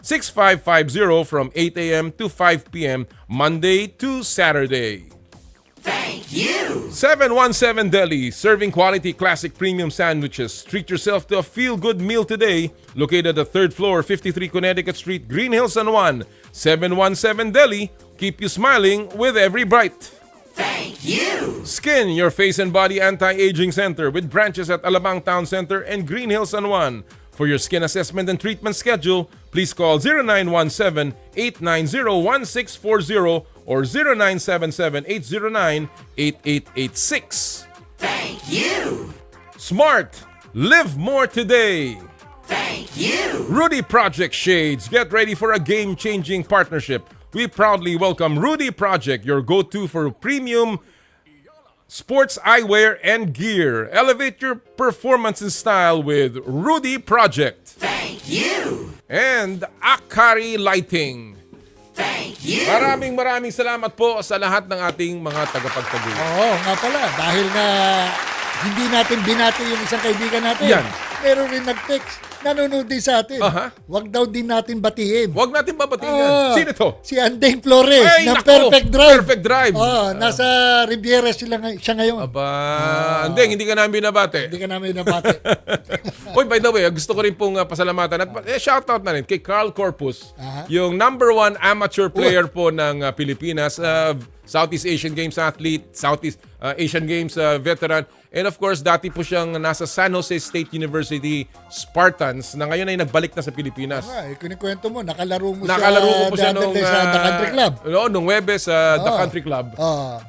0920-948-6550 from 8 a.m. to 5 p.m. Monday to Saturday. Thank you! 717 Deli, serving quality classic premium sandwiches. Treat yourself to a feel-good meal today. Located at the 3rd floor, 53 Connecticut Street, Green Hills, San Juan. 717 Deli, keep you smiling with every bite. Thank you! Skin, your face and body anti-aging center with branches at Alabang Town Center and Green Hills, San Juan. For your skin assessment and treatment schedule, please call 0917-890-1640 or 0977-809-8886. Thank you! Smart, live more today. Thank you! Rudy Project Shades, get ready for a game-changing partnership. We proudly welcome Rudy Project, your go-to for premium sports eyewear and gear. Elevate your performance and style with Rudy Project. Thank you! And Akari Lighting. Thank you! Maraming salamat po sa lahat ng ating mga tagapagtaguyod. Oo, nga pala. Dahil nga hindi natin binati yung isang kaibigan natin. Yan. Meron rin nag-text. Nanonood din sa atin. Wag daw din natin batiin. Wag natin babatiin yan. Sino to? Si Andeng Flores Ay, ng nako! Perfect Drive. Perfect Drive. Nasa Riviera siya ngayon. Andeng, hindi ka namin binabate. Hindi ka namin binabate. Oy, by the way, gusto ko rin pong pasalamatan at shoutout na rin kay Carl Corpus, yung #1 amateur player po ng Pilipinas, Southeast Asian Games athlete, Southeast Asian Games veteran, and of course, dati po siyang nasa San Jose State University Spartans na ngayon ay nagbalik na sa Pilipinas. Kinikwento mo, nakalaro ko po siya nung sa The Country Club. Nung Webes sa The Country Club.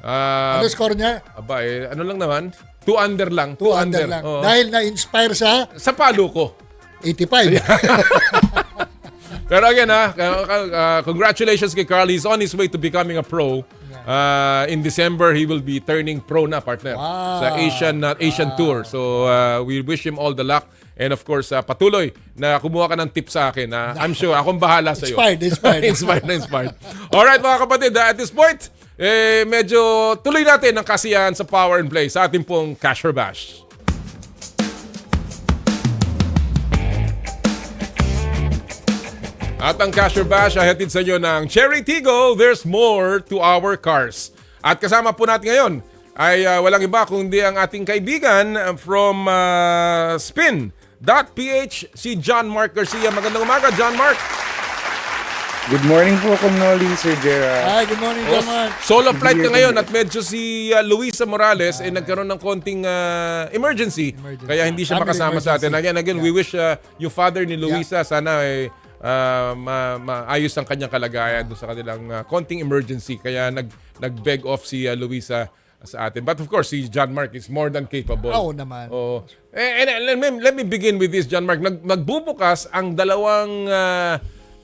Ano score niya? Aba, ano lang naman? 2 under lang. 2 under lang. Dahil na-inspire sa palo ko. 85. Pero again, congratulations kay Carl. He's on his way to becoming a pro. In December, he will be turning pro na, partner. Sa Asian Tour. So, we wish him all the luck. And of course, patuloy na kumuha ka ng tip sa akin. I'm sure, akong bahala sa iyo. Inspired. Alright, mga kapatid, at this point, medyo tuloy natin ang kasiyahan sa Power and Play sa ating pong Cash or Bash. At ang Cash or Bash ay hatid sa inyo ng Cherry Tiggo, there's more to our cars. At kasama po natin ngayon ay walang iba kundi ang ating kaibigan from Spin.ph, si John Mark Garcia. Magandang umaga, John Mark. Good morning po, Kumnoli, Sir Gerard. Hi, good morning, John Mark. Solo flight ka ngayon at medyo si Luisa Morales ay nagkaroon ng konting emergency. Kaya hindi siya makasama sa atin. Again, we wish yung father ni Luisa sana ay maayos ang kanyang kalagayan doon sa kanilang konting emergency. Kaya nag-beg off si Luisa sa atin. But of course, si John Mark is more than capable. Oo naman. And let me begin with this, John Mark. Magbubukas ang dalawang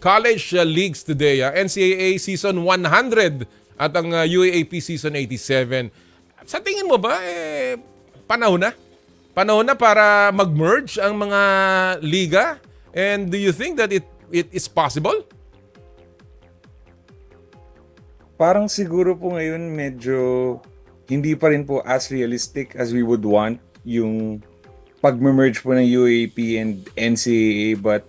college leagues today. NCAA Season 100 at ang UAAP Season 87. Sa tingin mo ba, panahon na? Panahon na para mag-merge ang mga liga? And do you think that it is possible? Parang siguro po ngayon medyo hindi pa rin po as realistic as we would want yung pag-merge po ng UAAP and NCAA, but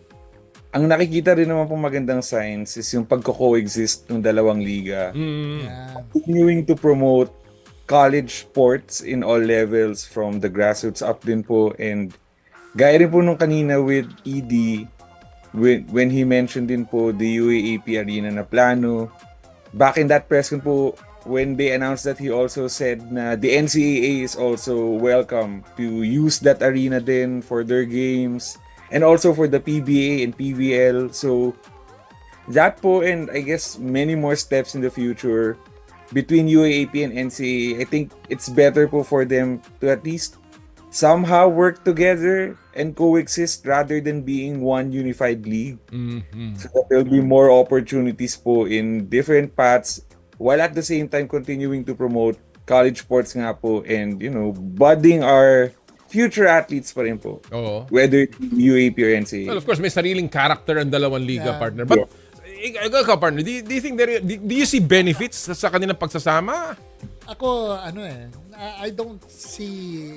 ang nakikita rin naman po magandang signs is yung pagko-coexist ng dalawang liga. Continuing to promote college sports in all levels from the grassroots up din po, and gaya rin po nung kanina with ED, when he mentioned din po the UAAP arena na plano, back in that press con po, when they announced that, he also said na the NCAA is also welcome to use that arena din for their games and also for the PBA and PVL. So that po, and I guess many more steps in the future between UAAP and NCAA, I think it's better po for them to at least somehow work together and coexist rather than being one unified league. So that there'll be more opportunities po in different paths while at the same time continuing to promote college sports nga po and, budding our future athletes pa rin po. Oo. Whether UAP or NCAA. Well, of course, may sariling character ang dalawang liga, partner. But, ikaw, partner, do you think do you see benefits sa kanilang pagsasama? Ako, I don't see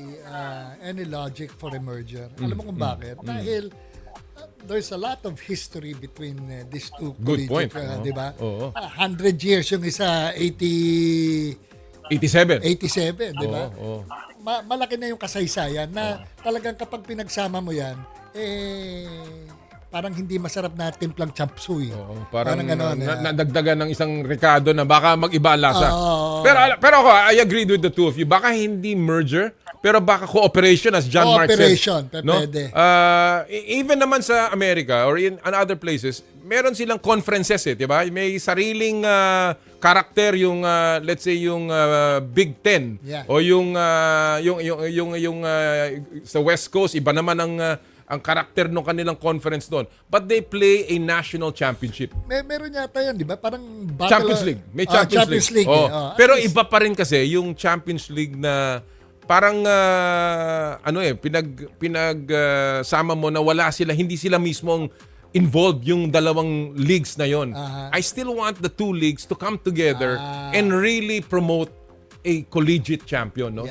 any logic for a merger. Alam mo kung bakit? Dahil there's a lot of history between these two Good point. di ba? 100 years yung isa, 87, di ba? Malaki na yung kasaysayan na talagang kapag pinagsama mo yan, parang hindi masarap na timplang chop suey. Parang gano'n. nadagdagan ng isang Ricardo na baka mag-iba ang lasa. Pero ako, I agree with the two of you. Baka hindi merger, pero baka cooperation as John Mark said. Cooperation, pwede. Even naman sa America or in other places, meron silang conferences di ba? May sariling karakter yung let's say yung Big Ten o yung sa West Coast, iba naman ang karakter ng kanilang conference doon. But they play a national championship. Meron yata yan, di ba? Parang Champions League. May Champions League. Pero iba pa rin kasi yung Champions League na parang pinagsama mo na hindi sila mismong involved yung dalawang leagues na yon. I still want the two leagues to come together and really promote a collegiate champion, no?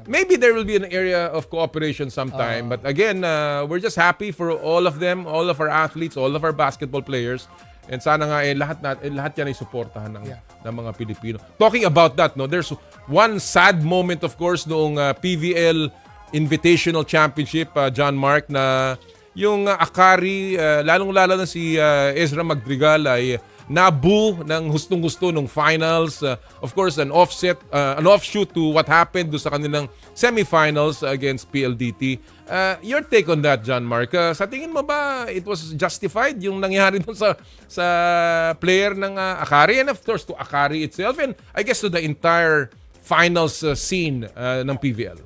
Maybe there will be an area of cooperation sometime, but again, we're just happy for all of them, all of our athletes, all of our basketball players, and sana nga lahat yan ay suportahan ng mga Pilipino. Talking about that, no, there's one sad moment, of course, noong PVL Invitational Championship, John Mark, na yung Akari, lalong-lalo na si Ezra Madrigal ay nabu ng hustong-gusto nung finals. Of course, an offshoot to what happened do sa kanilang semifinals against PLDT. Your take on that, John Mark? Sa tingin mo ba it was justified yung nangyari dun sa player ng Akari, and of course to Akari itself, and I guess to the entire finals scene ng PVL?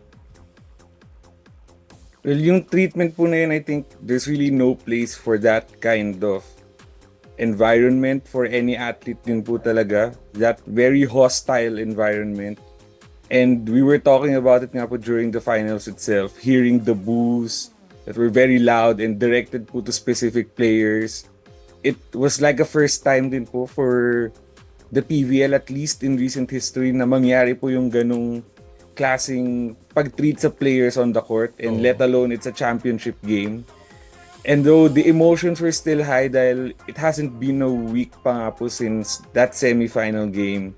Well, yung treatment po na yun, I think there's really no place for that kind of environment for any athlete din po talaga. That very hostile environment. And we were talking about it nga po during the finals itself, hearing the boos that were very loud and directed po to specific players. It was like a first time din po for the PVL, at least in recent history, na mangyari po yung ganong klaseng pag-treat sa players on the court, and let alone it's a championship game. And though the emotions were still high dahil it hasn't been a week pa nga po since that semifinal game.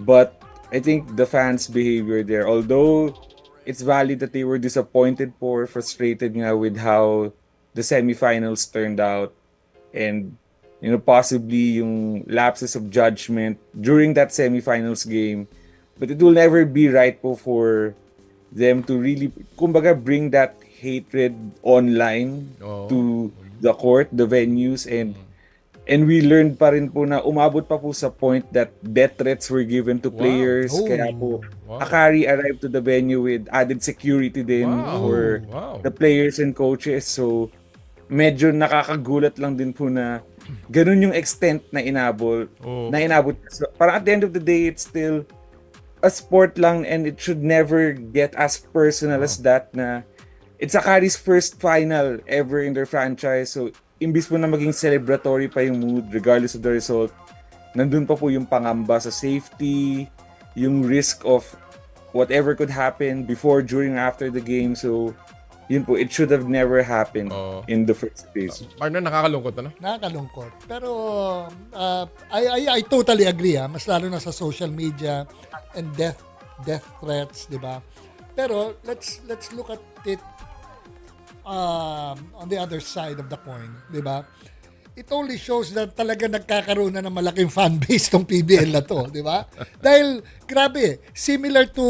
But I think the fans' behavior there, although it's valid that they were disappointed po or frustrated nga with how the semifinals turned out, and possibly yung lapses of judgment during that semifinals game, but it will never be right po for them to really, kumbaga, bring that hatred online to the court, the venues, and we learned pa rin po na umabot pa po sa point that death threats were given to players. Kaya po, Akari arrived to the venue with added security din for the players and coaches. So, medyo nakakagulat lang din po na ganun yung extent na inabot. So, parang at the end of the day, it's still a sport lang, and it should never get as personal as that, na it's Akari's first final ever in their franchise. So, imbis po na maging celebratory pa yung mood regardless of the result, nandun pa po yung pangamba sa safety, yung risk of whatever could happen before, during, after the game. So, yun po, it should have never happened in the first place. Partner, nakakalungkot na? Nakakalungkot. Pero I totally agree, mas lalo na sa social media and death threats, di ba? Pero let's look at it on the other side of the coin, di ba? It only shows that talaga nagkakaroon na ng malaking fan base tong PBL na to, di ba? Dahil, grabe, similar to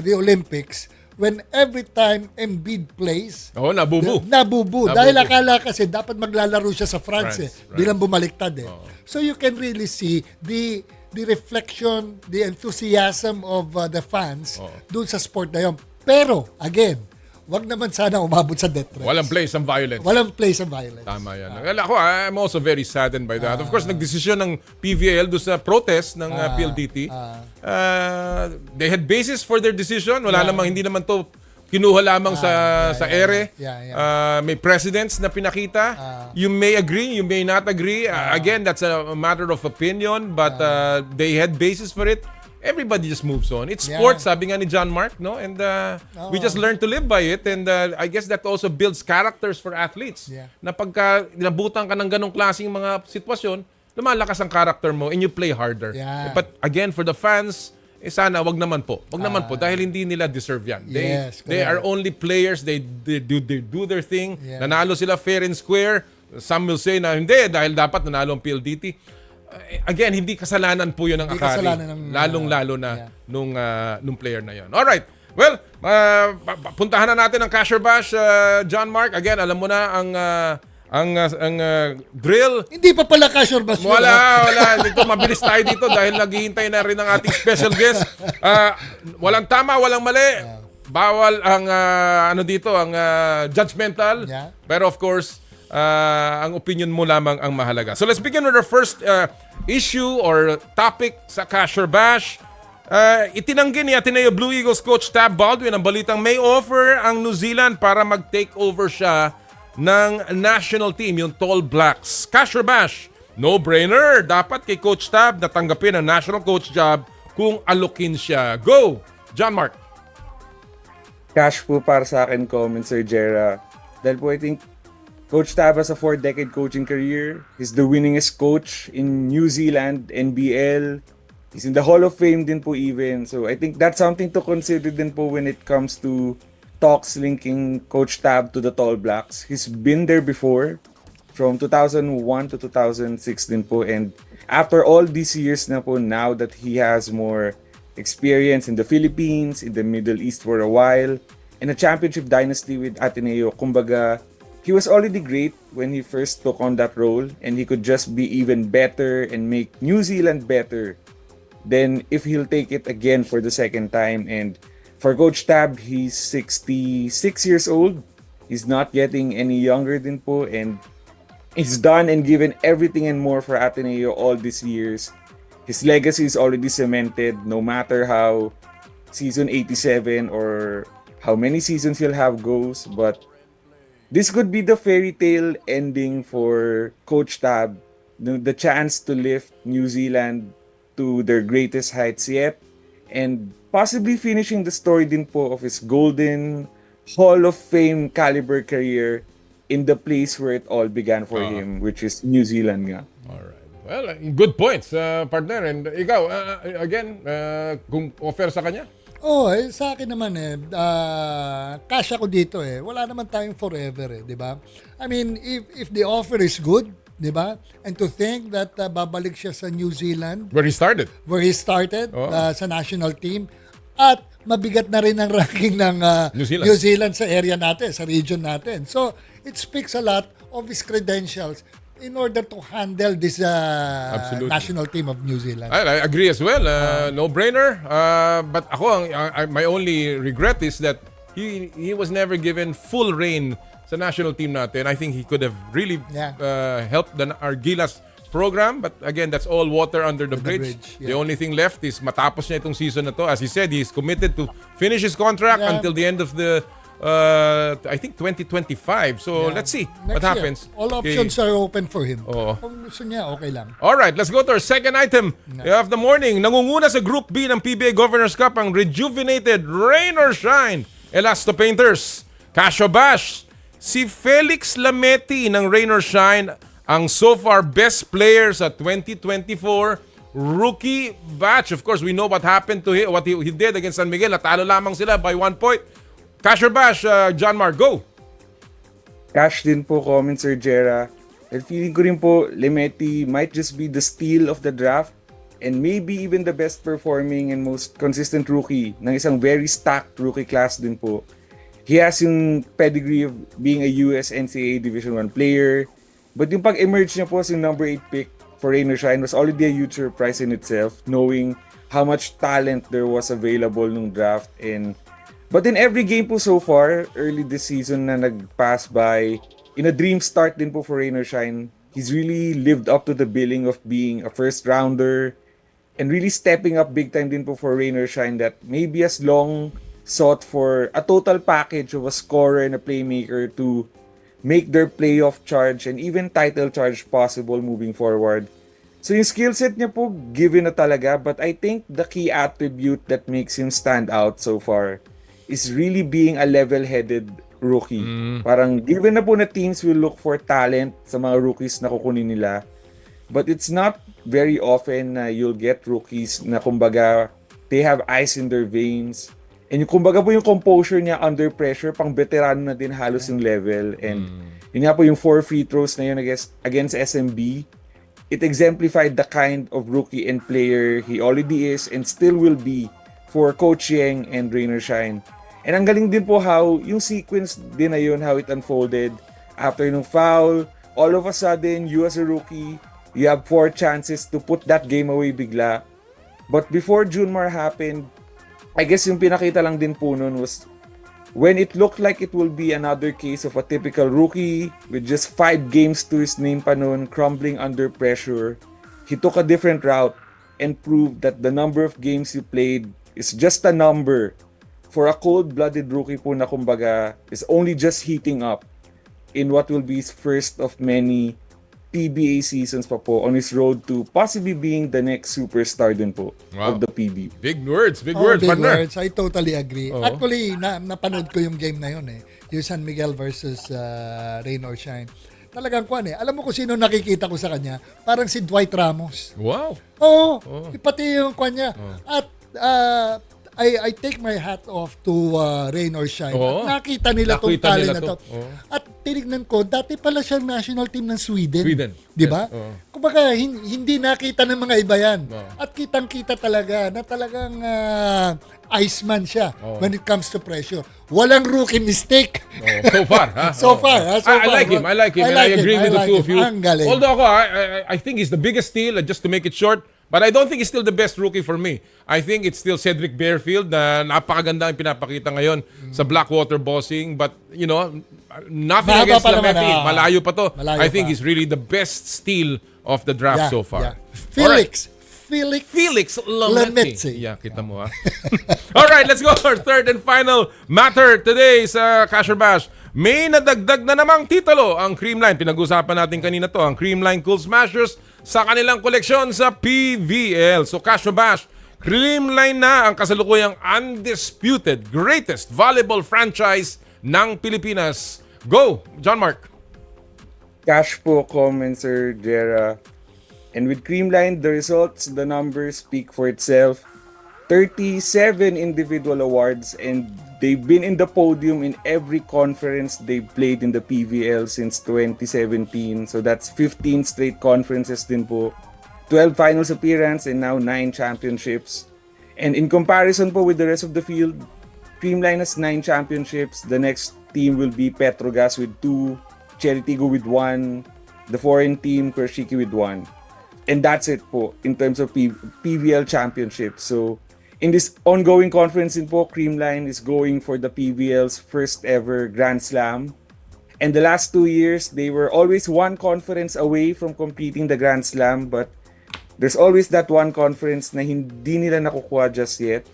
the Olympics, when every time Embiid plays, nabubu. Dahil akala kasi dapat maglalaro siya sa France. Bilang bumaliktad eh. So you can really see the reflection, the enthusiasm of the fans dun sa sport na yun. Pero, again, wag naman sana umabot sa death threats. Walang place ang violence. Walang place ang violence. Tama yan. Well, ako, I'm also very saddened by that. Of course, nagdesisyon ng PVL doon sa protest ng PLDT. They had basis for their decision. Wala namang, hindi naman to kinuha lamang sa ere. May precedents na pinakita. You may agree, you may not agree. Again, that's a matter of opinion, but they had basis for it. Everybody just moves on. It's sports, sabi nga ni John Mark, no? And we just learn to live by it. And I guess that also builds characters for athletes. Na pagka nabutan ka ng ganong klaseng mga sitwasyon, lumalakas ang character mo and you play harder. But again, for the fans, sana wag naman po. Wag naman po dahil hindi nila deserve yan. They are only players. They do their thing. Nanalo sila fair and square. Some will say na hindi dahil dapat nanalo ang PLDT. Again, hindi kasalanan po yun ng Akari. Lalong-lalo na nung player na yun. Alright. Well, puntahan na natin ang Casher Bash, John Mark. Again, alam mo na ang drill. Hindi pa pala Casher Bash. Wala. Dito, mabilis tayo dito dahil naghihintay na rin ang ating special guest. Walang tama, walang mali. Bawal ang ang judgmental. Pero of course, ang opinion mo lamang ang mahalaga. So let's begin with our first issue or topic sa Casher Bash. Itinanggi ni Ateneo Blue Eagles coach Tab Baldwin ang balitang may offer ang New Zealand para mag-take over siya ng national team, yung Tall Blacks. Casher Bash, no-brainer. Dapat kay Coach Tab natanggapin ang national coach job kung alokin siya. Go! John Mark. Cash po para sa akin comment, Sir Jera. Dahil po I think Coach Tab has a 4-decade coaching career. He's the winningest coach in New Zealand, NBL. He's in the Hall of Fame din po even. So I think that's something to consider din po when it comes to talks linking Coach Tab to the Tall Blacks. He's been there before from 2001 to 2016 po. And after all these years na po, now that he has more experience in the Philippines, in the Middle East for a while, in a championship dynasty with Ateneo, kumbaga, he was already great when he first took on that role, and he could just be even better and make New Zealand better than if he'll take it again for the second time. And for Coach Tab, he's 66 years old. He's not getting any younger din po, and he's done and given everything and more for Ateneo all these years. His legacy is already cemented, no matter how season 87 or how many seasons he'll have goes, but this could be the fairy tale ending for Coach Tab, the chance to lift New Zealand to their greatest heights yet, and possibly finishing the story din po of his golden Hall of Fame caliber career in the place where it all began for him, which is New Zealand nga. Alright. Well, good points, partner. And ikaw, again, kung offer sa kanya? Sa akin naman cash ako dito Wala naman tayong forever di ba? I mean, if the offer is good, di ba? And to think that babalik siya sa New Zealand. Where he started, sa national team. At mabigat na rin ang ranking ng New Zealand sa area natin, sa region natin. So, it speaks a lot of his credentials in order to handle this national team of New Zealand. I agree as well. No-brainer. But ako, my only regret is that he was never given full reign sa national team natin. I think he could have really helped our Gilas program. But again, that's all water under the bridge. The only thing left is matapos niya itong season na to. As he said, he's committed to finish his contract until the end of the I think 2025. So let's see what happens. All options are open for him. Kung gusto niya, okay lang. Alright, let's go to our second item of the morning. Nangunguna sa Group B ng PBA Governors Cup ang rejuvenated Rain or Shine Elasto Painters. Casher Bash, si Felix Lameti ng Rain or Shine ang so far best player sa 2024 rookie batch. Of course, we know what happened to him, what he did against San Miguel. Natalo lamang sila by 1 point. Casher Bash, John Mark, go! Cash din po, comment Sir Jera. And feeling ko rin po, Lemeti might just be the steal of the draft and maybe even the best performing and most consistent rookie ng isang very stacked rookie class din po. He has yung pedigree of being a US NCAA Division 1 player. But yung pag-emerge niya po as yung number 8 pick for Rain or Shine was already a huge surprise in itself, knowing how much talent there was available nung draft. But in every game po so far, early this season na nag-pass by, in a dream start din po for Rain or Shine, he's really lived up to the billing of being a first rounder and really stepping up big time din po for Rain or Shine that maybe as long sought for a total package of a scorer and a playmaker to make their playoff charge and even title charge possible moving forward. So yung skill set niya po given na talaga, but I think the key attribute that makes him stand out so far is really being a level-headed rookie. Parang given na po na teams will look for talent sa mga rookies na kukunin nila, but it's not very often na you'll get rookies na kumbaga they have ice in their veins. And yung kumbaga po yung composure niya under pressure, pang veterano na din halos yung level. And yun nga po yung 4 free throws na yun against SMB. It exemplified the kind of rookie and player he already is and still will be for Coach Yeng and Rain or Shine. And ang galing din po how yung sequence din na yun, how it unfolded. After nung foul, all of a sudden, you as a rookie, you have 4 chances to put that game away bigla. But before Junmar happened, I guess yung pinakita lang din po nun was when it looked like it will be another case of a typical rookie with just 5 games to his name pa nun, crumbling under pressure, he took a different route and proved that the number of games he played is just a number for a cold-blooded rookie po na kumbaga is only just heating up in what will be his first of many PBA seasons pa po on his road to possibly being the next superstar din po of the PB. Big words, Big partner. words. I totally agree. Oo. Actually, napanood ko yung game na yun eh. Yung San Miguel versus Rain or Shine. Talagang kuwan eh. Alam mo kung sino nakikita ko sa kanya? Parang si Dwight Ramos. Wow. Oo. Pati yung kuwan niya. At I take my hat off to Rain or Shine. Oo. Nakita nila tong Nakita talent nila na to. Oo. At tinignan ko, dati pala siya national team ng Sweden. Di ba? Yes. Oo. Kumbaga, hindi nakita ng mga iba yan. At kitang-kita talaga na talagang Iceman siya when it comes to pressure. Walang rookie mistake. So far, ha? So far. I like him. I like him. And I agree with the two of you. Ang galing. Although ako, I think he's the biggest steal, just to make it short. But I don't think he's still the best rookie for me. I think it's still Cedric Bearfield na napakaganda ang pinapakita ngayon sa Blackwater bossing. But, you know, nothing Mahaba against pa naman, Lameti. Malayo pa to. Malayo I think pa. he's really the best steal of the draft so far. Felix Lameti. Yeah, kita mo ha. All right, let's go to our third and final matter today sa Cash or Bash. May nadagdag na namang titulo ang Creamline. Pinag-usapan natin kanina to, ang Creamline Cool Smashers sa kanilang koleksyon sa PVL. So Cash or Bash, Creamline na ang kasalukuyang undisputed greatest volleyball franchise ng Pilipinas. Go, John Mark. Cash po, comment Sir Jera. And with Creamline, the results, the numbers speak for itself. 37 individual awards, and they've been in the podium in every conference they've played in the PVL since 2017. So that's 15 straight conferences din po. 12 finals appearance and now 9 championships. And in comparison po with the rest of the field, Creamline has 9 championships. The next team will be Petrogas with 2, Cheritigo with 1, the foreign team, Kurashiki with 1. And that's it po in terms of PVL championships. So in this ongoing conference din po, Creamline is going for the PVL's first ever Grand Slam. And the last 2 years, they were always one conference away from completing the Grand Slam, but there's always that one conference na hindi nila nakukuha just yet.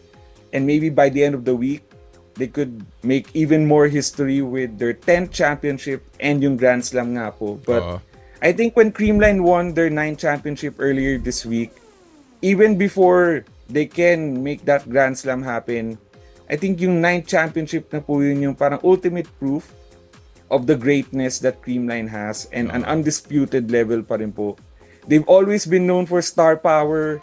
And maybe by the end of the week, they could make even more history with their 10th championship and yung Grand Slam nga po. But I think when Creamline won their 9th championship earlier this week, even before they can make that Grand Slam happen, I think yung 9th championship na po yun yung parang ultimate proof of the greatness that Creamline has and an undisputed level pa rin po. They've always been known for star power,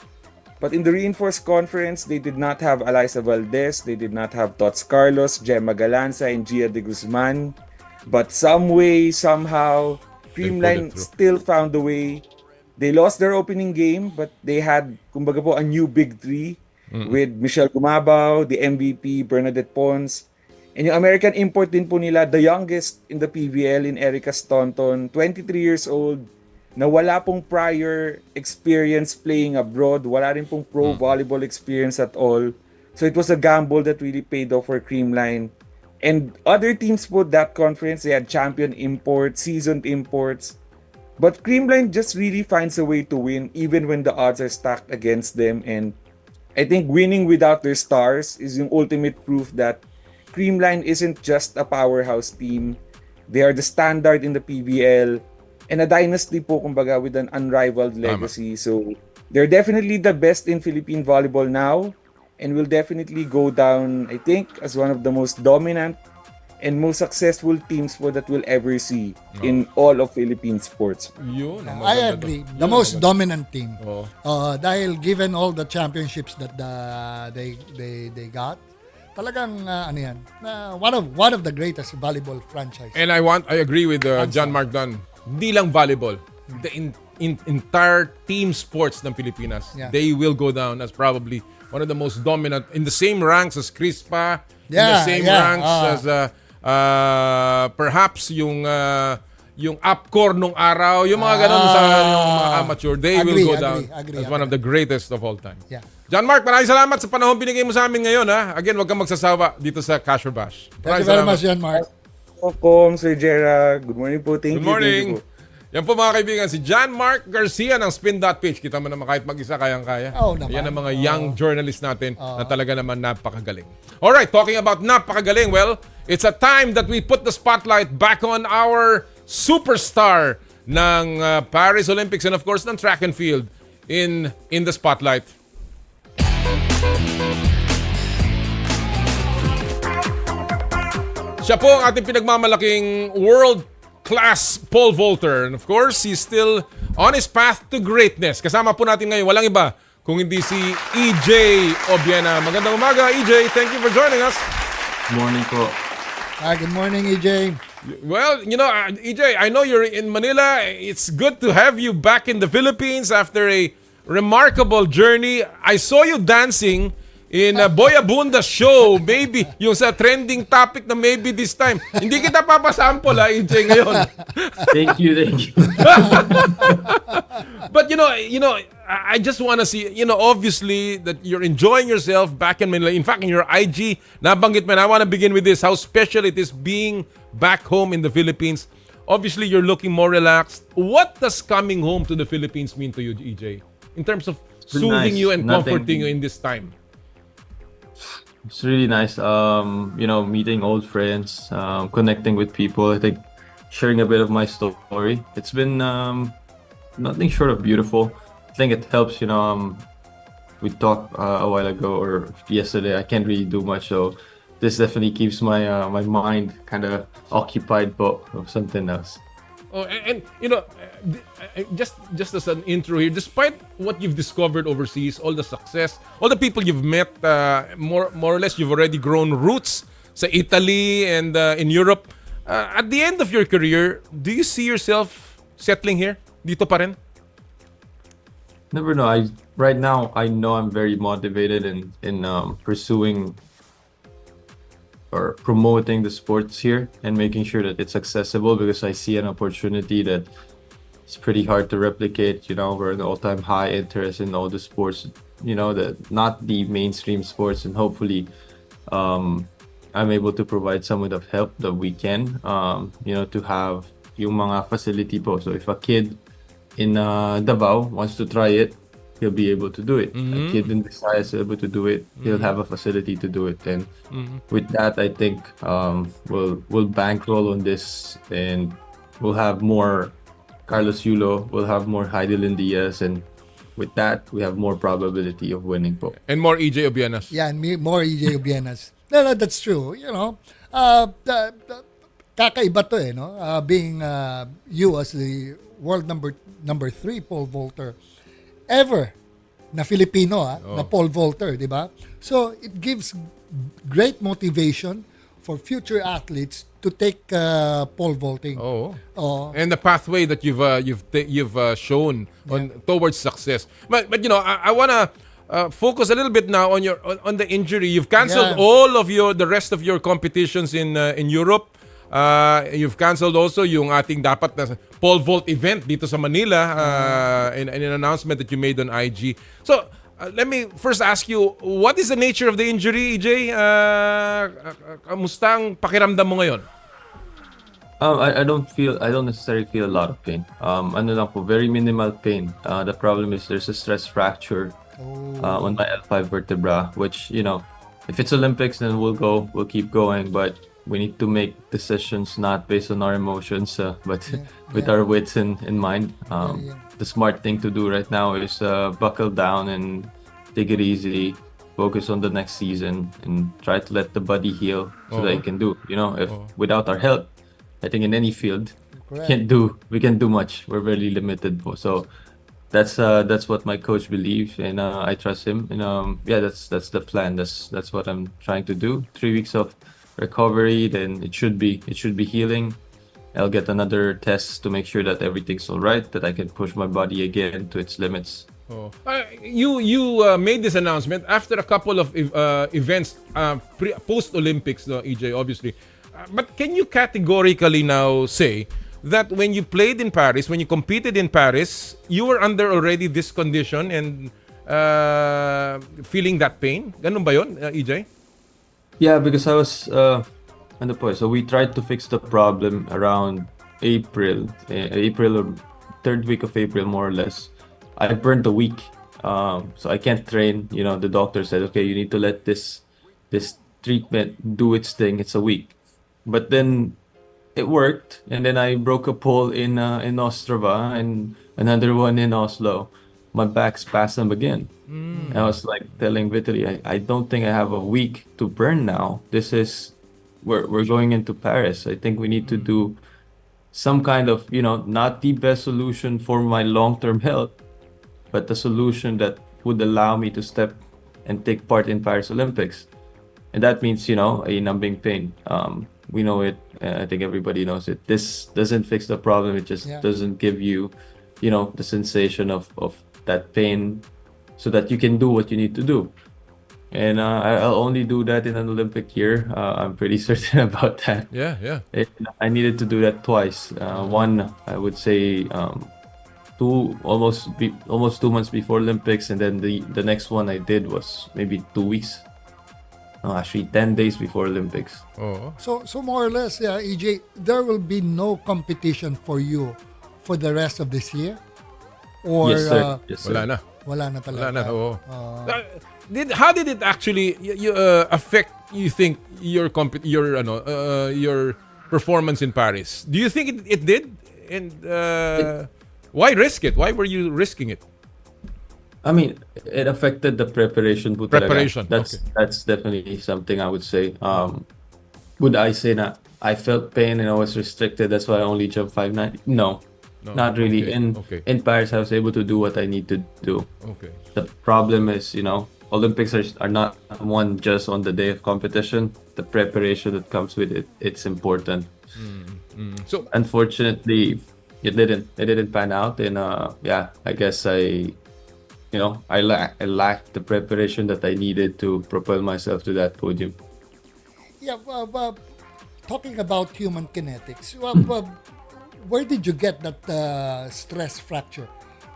but in the reinforced conference, they did not have Alyssa Valdez, they did not have Tots Carlos, Gemma Galanza, and Gia de Guzman. But some way, somehow, Creamline still found a way. They lost their opening game, but they had, kumbaga po, a new big three with Michelle Gumabao, the MVP, Bernadette Pons. And yung American import din po nila, the youngest in the PBL in Erica Staunton, 23 years old, na wala pong prior experience playing abroad, wala rin pong pro volleyball experience at all. So it was a gamble that really paid off for Creamline. And other teams po that conference, they had champion imports, seasoned imports. But Creamline just really finds a way to win even when the odds are stacked against them. And I think winning without their stars is yung ultimate proof that Creamline isn't just a powerhouse team. They are the standard in the PBL and a dynasty po kumbaga with an unrivaled legacy. So they're definitely the best in Philippine volleyball now and will definitely go down, I think, as one of the most dominant and most successful teams po that we'll ever see in all of Philippine sports. Yun. I agree. The most dominant team. Dahil given all the championships that they got, talagang ano yan, one of the greatest volleyball franchises. And I agree with John Mark Dunn. Hindi lang volleyball. The entire team sports ng Pilipinas, they will go down as probably one of the most dominant in the same ranks as Crispa, in the same ranks as perhaps yung Upcore nung araw, yung mga ganun sa yung mga amateur, they will go down as one of the greatest of all time. John Mark, maraming salamat sa panahon binigay mo sa amin ngayon. Again, wag kang magsasawa dito sa Cash or Bash. Thank you very much, John Mark. Welcome, Sir Gerard. Good morning po. Thank you. Good morning. Yan po mga kaibigan, si John Mark Garcia ng Spin.ph. Kita mo naman kahit mag-isa kayang-kaya. Yan ang mga young journalists natin na talaga naman napakagaling. Alright, talking about napakagaling, well, it's a time that we put the spotlight back on our superstar ng Paris Olympics and of course ng track and field in the spotlight. Siya po ang ating pinagmamalaking world-class pole vaulter. And of course, he's still on his path to greatness. Kasama po natin ngayon, walang iba kung hindi si EJ Obiena. Magandang umaga, EJ. Thank you for joining us. Good morning po. Good morning, EJ. Well, you know, EJ, I know you're in Manila. It's good to have you back in the Philippines after a remarkable journey. I saw you dancing in Boy Abunda's show, maybe yung sa trending topic na maybe this time. Hindi kita papasample EJ ngayon. Thank you. But you know, I just want to see, obviously that you're enjoying yourself back in Manila. In fact, in your IG, nabanggit man, I want to begin with this, how special it is being back home in the Philippines. Obviously, you're looking more relaxed. What does coming home to the Philippines mean to you, EJ? In terms of soothing you and comforting you in this time? It's really nice, meeting old friends, connecting with people. I think sharing a bit of my story. It's been nothing short of beautiful. I think it helps, we talked a while ago or yesterday. I can't really do much, so this definitely keeps my my mind kind of occupied but of something else. Oh, and just as an intro here, despite what you've discovered overseas, all the success, all the people you've met, more or less you've already grown roots sa Italy and in Europe. At the end of your career, do you see yourself settling here? Dito pa rin? Never know. Right now I know I'm very motivated in pursuing or promoting the sports here and making sure that it's accessible, because I see an opportunity that it's pretty hard to replicate. We're an all-time high interest in all the sports, not the mainstream sports, and hopefully I'm able to provide somewhat of help that we can, to have yung mga facility po. So if a kid in Davao wants to try it, he'll be able to do it. A kid in Visayas is able to do it. He'll have a facility to do it. And with that, I think we'll bankroll on this, and we'll have more Carlos Yulo, we'll have more Heidelin Diaz, and with that, we have more probability of winning po. And more EJ Obienas. Yeah, and more EJ Obienas. No, that's true. Kakaiba to no? Being you as the world number 3 pole vaulter ever na Filipino na pole vaulter, di ba? So it gives great motivation for future athletes to take pole vaulting. Oh. Oh. And the pathway that you've shown towards success. But I wanna focus a little bit now on the injury. You've canceled all of the rest of your competitions in Europe. You've canceled also yung ating dapat na pole vault event dito sa Manila in an announcement that you made on IG. So let me first ask you, what is the nature of the injury, EJ? Kamusta ang pakiramdam mo ngayon? I don't necessarily feel a lot of pain. Ano lang po, very minimal pain. The problem is there's a stress fracture on my L5 vertebra, which, if it's Olympics, then we'll keep going, but we need to make decisions not based on our emotions, but with our wits in mind. The smart thing to do right now is buckle down and take it easy, focus on the next season, and try to let the body heal so that it can do. If without our help, I think in any field, we can do much. We're very limited. So that's what my coach believes, and I trust him. And that's the plan. That's what I'm trying to do. 3 weeks of recovery, then it should be healing. I'll get another test to make sure that everything's all right, that I can push my body again to its limits. You made this announcement after a couple of events post Olympics, EJ, obviously. But can you categorically now say that when you played in Paris, when you competed in Paris, you were under already this condition and feeling that pain? Ganun ba yun, EJ? Yeah, because I was so we tried to fix the problem around April or third week of April, more or less. I burned a week, so I can't train. The doctor said, okay, you need to let this treatment do its thing. It's a week, but then it worked, and then I broke a pole in Ostrava and another one in Oslo. My back spasmed again. I was like telling Vitaly, I don't think I have a week to burn now. We're going into Paris. I think we need to do some kind of, not the best solution for my long-term health, but the solution that would allow me to step and take part in Paris Olympics. And that means, a numbing pain. We know it. I think everybody knows it. This doesn't fix the problem. It just doesn't give you, the sensation of that pain so that you can do what you need to do. And I'll only do that in an Olympic year. I'm pretty certain about that. Yeah. I needed to do that twice. One, I would say, almost 2 months before Olympics, and then the next one I did was maybe 2 weeks. No, actually 10 days before Olympics. So more or less, EJ, there will be no competition for you for the rest of this year? Or yes, sir. Yes, sir. Wala na talaga. How did it actually affect, you think, your performance in Paris? Do you think it did? And why risk it? Why were you risking it? I mean, it affected the preparation. Preparation. That's definitely something I would say. Would I say that I felt pain and I was restricted? That's why I only jumped 590. No, not really. In Paris, I was able to do what I need to do. Okay. The problem is, Olympics are not won just on the day of competition. The preparation that comes with it, it's important. So unfortunately, it didn't pan out, and I guess I lacked the preparation that I needed to propel myself to that podium. Yeah, talking about human kinetics, where did you get that stress fracture?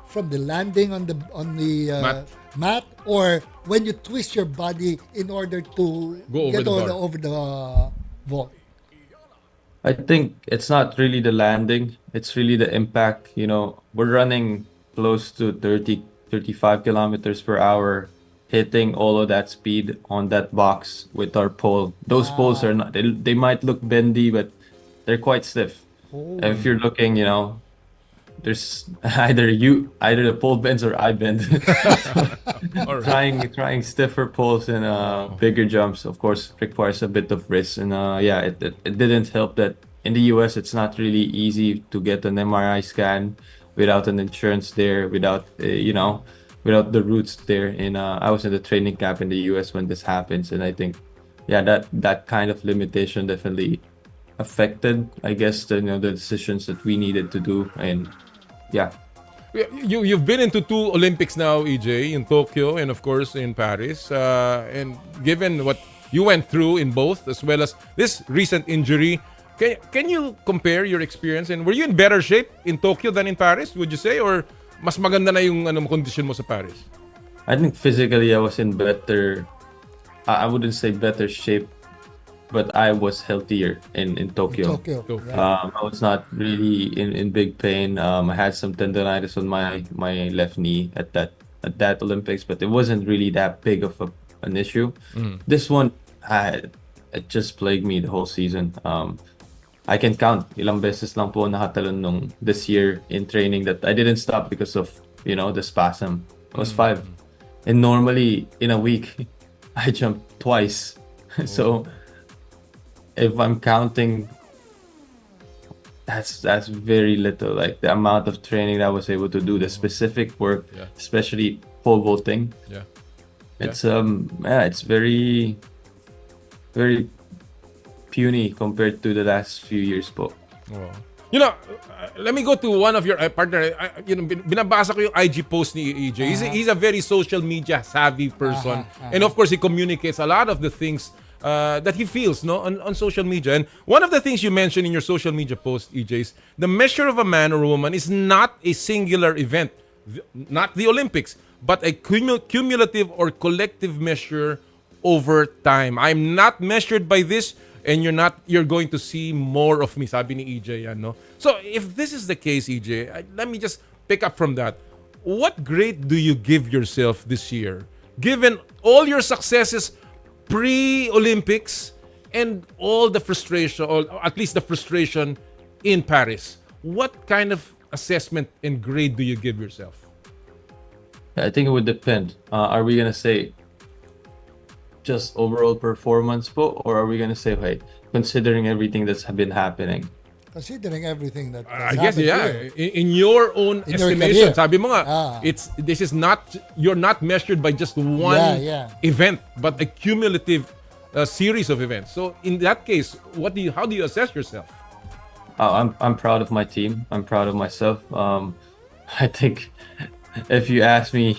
From the landing on the mat, or when you twist your body in order to get over the vault? I think it's not really the landing, it's really the impact. We're running close to 35 kilometers per hour, hitting all of that speed on that box with our pole. Those poles are not, they might look bendy, but they're quite stiff. And if you're looking, there's either the pole bends or I bend. Trying stiffer poles and bigger jumps, of course, requires a bit of risk. And it didn't help that in the US it's not really easy to get an MRI scan without an insurance there, without the roots there. And I was in the training camp in the US when this happens, and I think that kind of limitation definitely affected, I guess, the decisions that we needed to do. And yeah. You've been into 2 Olympics now, EJ, in Tokyo and of course in Paris. And given what you went through in both, as well as this recent injury, can you compare your experience? And were you in better shape in Tokyo than in Paris, would you say? Or mas maganda na yung condition mo sa Paris? I think physically I was in better, I wouldn't say better shape, but I was healthier in Tokyo. I was not really in big pain. I had some tendonitis on my left knee at that Olympics, but it wasn't really that big of an issue. This one, it just plagued me the whole season. I can count ilang beses lang po nakatalon nung this year in training that I didn't stop because of the spasm. It was 5, and normally in a week I jump twice. So if I'm counting, that's very little. Like the amount of training that I was able to do, the specific work, especially pole vaulting. It's it's very, very puny compared to the last few years po. Let me go to one of your partner. Binabasa ko yung IG post ni EJ. He's a very social media savvy person, and of course he communicates a lot of the things that he feels on social media. And one of the things you mentioned in your social media post, EJ, is the measure of a man or woman is not a singular event, not the Olympics, but a cumulative or collective measure over time. I'm not measured by this, and you're going to see more of me, sabi ni EJ yan, no? So if this is the case, EJ, let me just pick up from that. What grade do you give yourself this year, given all your successes pre-Olympics and all the frustration, or at least the frustration in Paris? What kind of assessment and grade do you give yourself? I think it would depend. Are we gonna say just overall performance po, or are we gonna say, hey, considering everything that's been happening? Considering everything that I guess, in your own estimation, sabi mo nga, you're not measured by just one event, but a cumulative series of events. So in that case, how do you assess yourself? I'm proud of my team. I'm proud of myself. I think if you asked me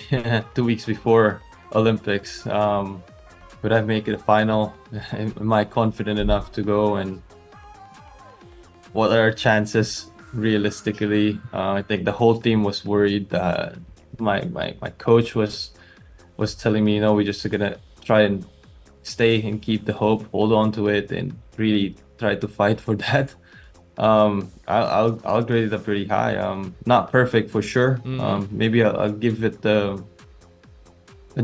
2 weeks before Olympics, would I make it a final? Am I confident enough to go? And what are our chances realistically? I think the whole team was worried. My coach was telling me, we're just gonna try and stay and keep the hope, hold on to it, and really try to fight for that. I'll grade it up pretty high. Not perfect for sure. Maybe I'll give it a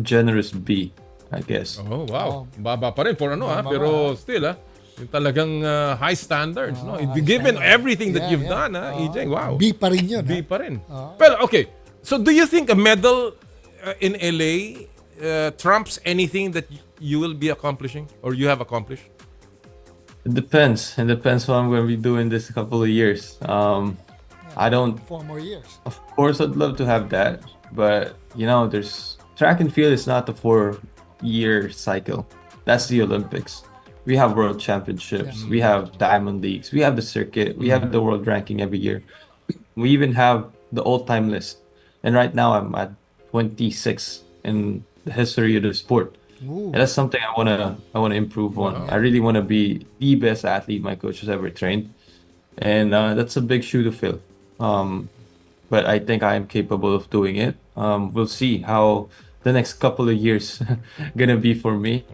generous B, I guess. Oh wow, baba pa rin for pero still yung talagang high standards, no? Given everything that you've done, EJ, wow. B pa rin yun. B pa rin. Well, okay. So do you think a medal in LA trumps anything that you will be accomplishing or you have accomplished? It depends. It depends what I'm going to be doing this couple of years. I don't... 4 more years. Of course, I'd love to have that. But, there's... Track and field is not a 4-year cycle. That's the Olympics. We have world championships. We have diamond leagues. We have the circuit. We have the world ranking every year. We even have the all-time list. And right now, I'm at 26 in the history of the sport. And that's something I wanna improve on. I really want to be the best athlete my coach has ever trained, and that's a big shoe to fill. But I think I am capable of doing it. We'll see how the next couple of years gonna be for me.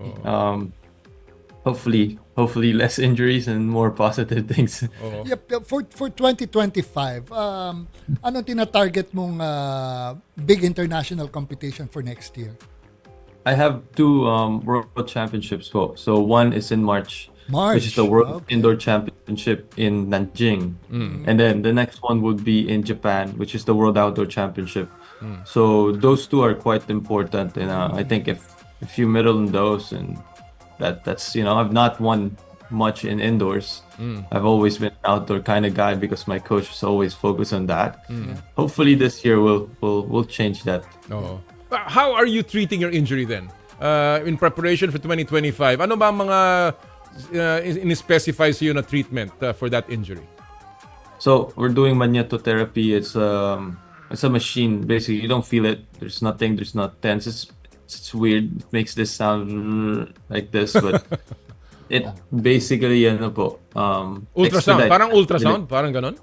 Hopefully less injuries and more positive things. Yep, for 2025, anong tina-target mong big international competition for next year? I have 2 world championships. So one is in March, which is the World Indoor Championship in Nanjing. And then the next one would be in Japan, which is the World Outdoor Championship. So those 2 are quite important. And I think if you medal in those, and that's I've not won much in indoors. I've always been an outdoor kind of guy because my coach is always focused on that. Hopefully this year we'll change that. How are you treating your injury then? In preparation for 2025, ano ba mga in-specifies you na treatment for that injury? So we're doing magnetotherapy. It's a machine. Basically, you don't feel it. There's nothing. There's not tense. It's weird. It makes this sound like this, but it basically Ultrasound, parang ultrasound, parang ganon.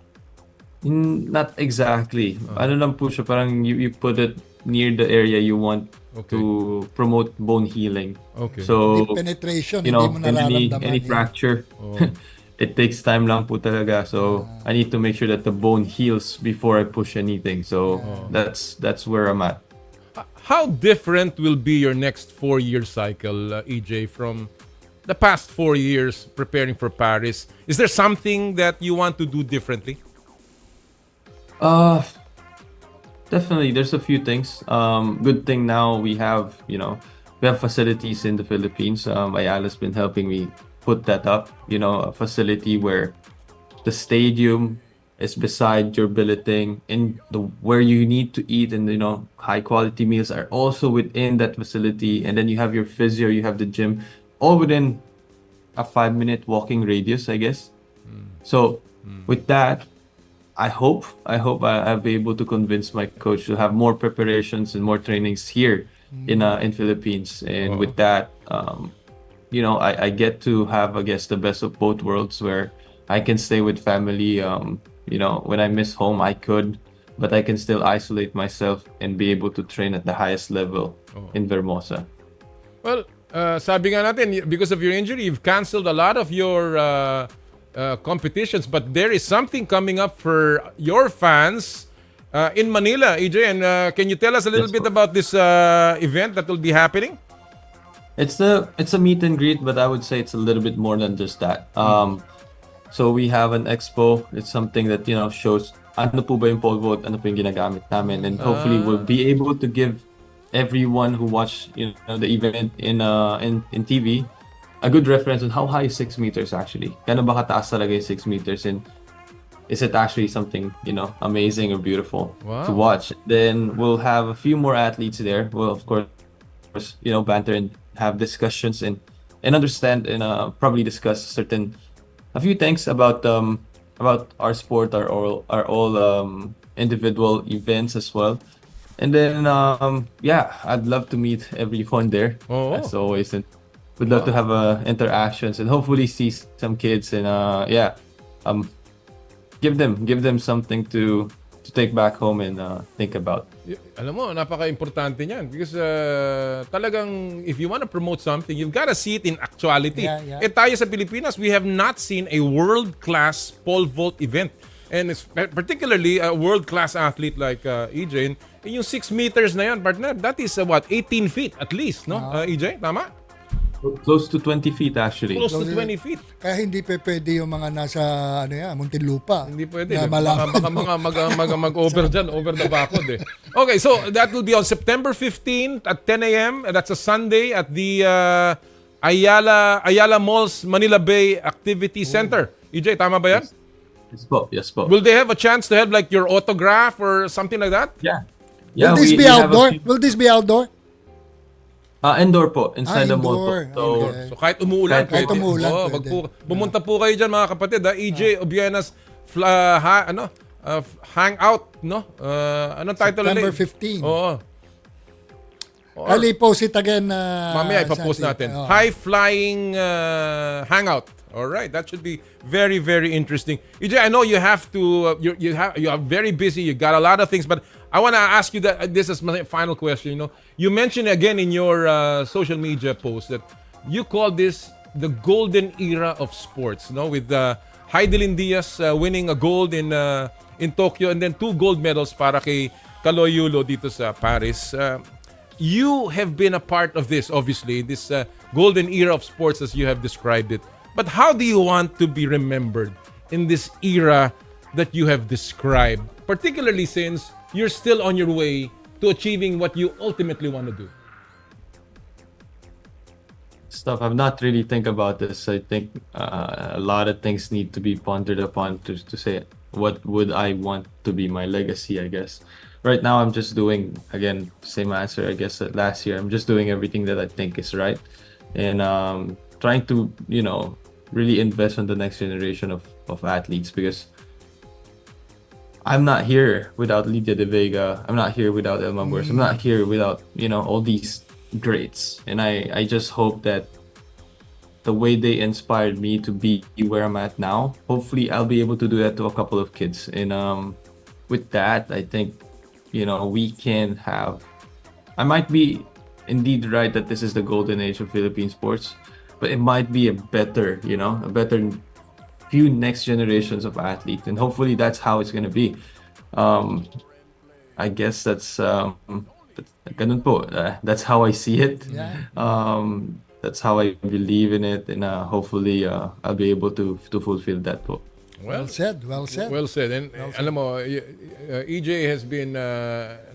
Not exactly. Ano lang po siya, parang you put it near the area you want to promote bone healing. Okay. So, Deep penetration, you know, hindi mo nararamdaman any yan. fracture, it takes time lang po talaga. So, I need to make sure that the bone heals before I push anything. So, that's where I'm at. How different will be your next 4-year cycle, EJ, from the past 4 years preparing for Paris? Is there something that you want to do differently? Definitely, there's a few things. Good thing now we have facilities in the Philippines. Ayala's been helping me put that up. A facility where the stadium is beside your billeting, and where you need to eat, and high quality meals are also within that facility. And then you have your physio, you have the gym, all within a 5-minute walking radius, I guess. So with that, I hope I'll be able to convince my coach to have more preparations and more trainings here in Philippines. And with that, I get to have, I guess, the best of both worlds, where I can stay with family. When I miss home, I could, but I can still isolate myself and be able to train at the highest level in Vermosa. Well, sabi nga natin, because of your injury, you've canceled a lot of your competitions, but there is something coming up for your fans in Manila, EJ. And can you tell us a little bit about this event that will be happening? It's a meet and greet, but I would say it's a little bit more than just that. So we have an expo. It's something that shows ano po ba yung pole vault, ano po yung ginagamit namin, and hopefully we'll be able to give everyone who watched the event in TV a good reference on how high is 6 meters actually. Gano'n ba kataas talaga yung 6 meters, and is it actually something amazing or beautiful to watch? Then we'll have a few more athletes there. We'll of course banter and have discussions and understand and probably discuss a few things about our sport, our all individual events as well. And then I'd love to meet everyone there as always, and would love to have interactions and hopefully see some kids and give them something to take back home and think about. Alam mo, napaka-importante niyan because talagang if you want to promote something, you've got to see it in actuality. Eh tayo sa Pilipinas, we have not seen a world-class pole vault event. And particularly a world-class athlete like EJ. And yung 6 meters na yan, partner, that is 18 feet at least, no? EJ, tama? Close to 20 feet actually. Close to 20 feet. Kaya hindi pwede yung mga nasa Muntinlupa. Hindi pwede. Baka mag-over dyan, over the backward eh. Okay, so that will be on September 15th at 10 a.m. That's a Sunday at the Ayala Malls Manila Bay Activity Center. EJ, tama ba yan? Yes po. Will they have a chance to have like your autograph or something like that? Yeah. Will this be outdoor? Will this be outdoor? Indoor po, inside the mall po. So kahit umuulan, kahit umuulan, bumunta po kayo dyan mga kapatid. EJ Obiena's hangout, no? Anong title September ulit? 15. Oo. I'll post it again. Mamaya ipapost natin. High flying hangout. All right, that should be very, very interesting. EJ, I know you have to. You are very busy. You got a lot of things, but I want to ask you that this is my final question. You mentioned again in your social media post that you call this the golden era of sports. With Heidelin Diaz winning a gold in Tokyo and then 2 gold medals para kay Kaloyulo dito sa Paris. You have been a part of this, obviously, this golden era of sports as you have described it. But how do you want to be remembered in this era that you have described, particularly since you're still on your way to achieving what you ultimately want to do? I've not really think about this. I think a lot of things need to be pondered upon to say what would I want to be my legacy, I guess. Right now, I'm just doing, again, same answer, I guess, last year. I'm just doing everything that I think is right. And trying to, really invest on the next generation of athletes, because I'm not here without Lydia De Vega. I'm not here without Elma Morris. I'm not here without, all these greats. And I just hope that the way they inspired me to be where I'm at now, hopefully I'll be able to do that to a couple of kids. And with that, I think, we can have... I might be indeed right that this is the golden age of Philippine sports, but it might be a better few next generations of athletes, and hopefully that's how it's gonna be. I guess that's ganun po. That's how I see it. That's how I believe in it, and hopefully I'll be able to fulfill that po. Well said. Well said. And alam mo, EJ has been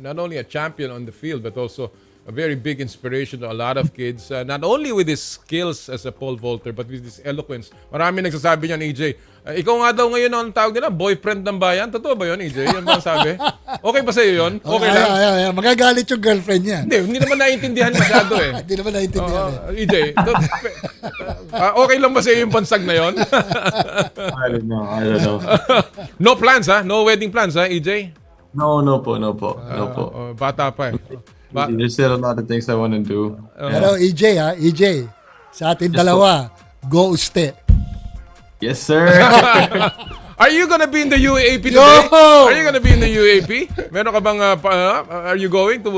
not only a champion on the field, but also a very big inspiration to a lot of kids. Not only with his skills as a pole vaulter, but with his eloquence. Marami nagsasabi niyan, EJ. Ikaw nga daw ngayon ang tawag nila, boyfriend ng bayan. Totoo ba yun, EJ? Yan ba ang sabi? Okay ba sa'yo yun? Okay lang? Magagalit yung girlfriend niya. Hindi naman naiintindihan masyado eh. Hindi naman naiintindihan EJ, okay lang ba sa'yo yung pansag na yun? I don't know. No plans, ha? No wedding plans, ha, EJ? No po. Bata pa eh. There's still a lot of things I want to do. Pero EJ, sa atin dalawa, go uste. Yes, sir. Are you gonna be in the UAAP today? No! Are you gonna be in the UAAP? Meron ka bang, are you going to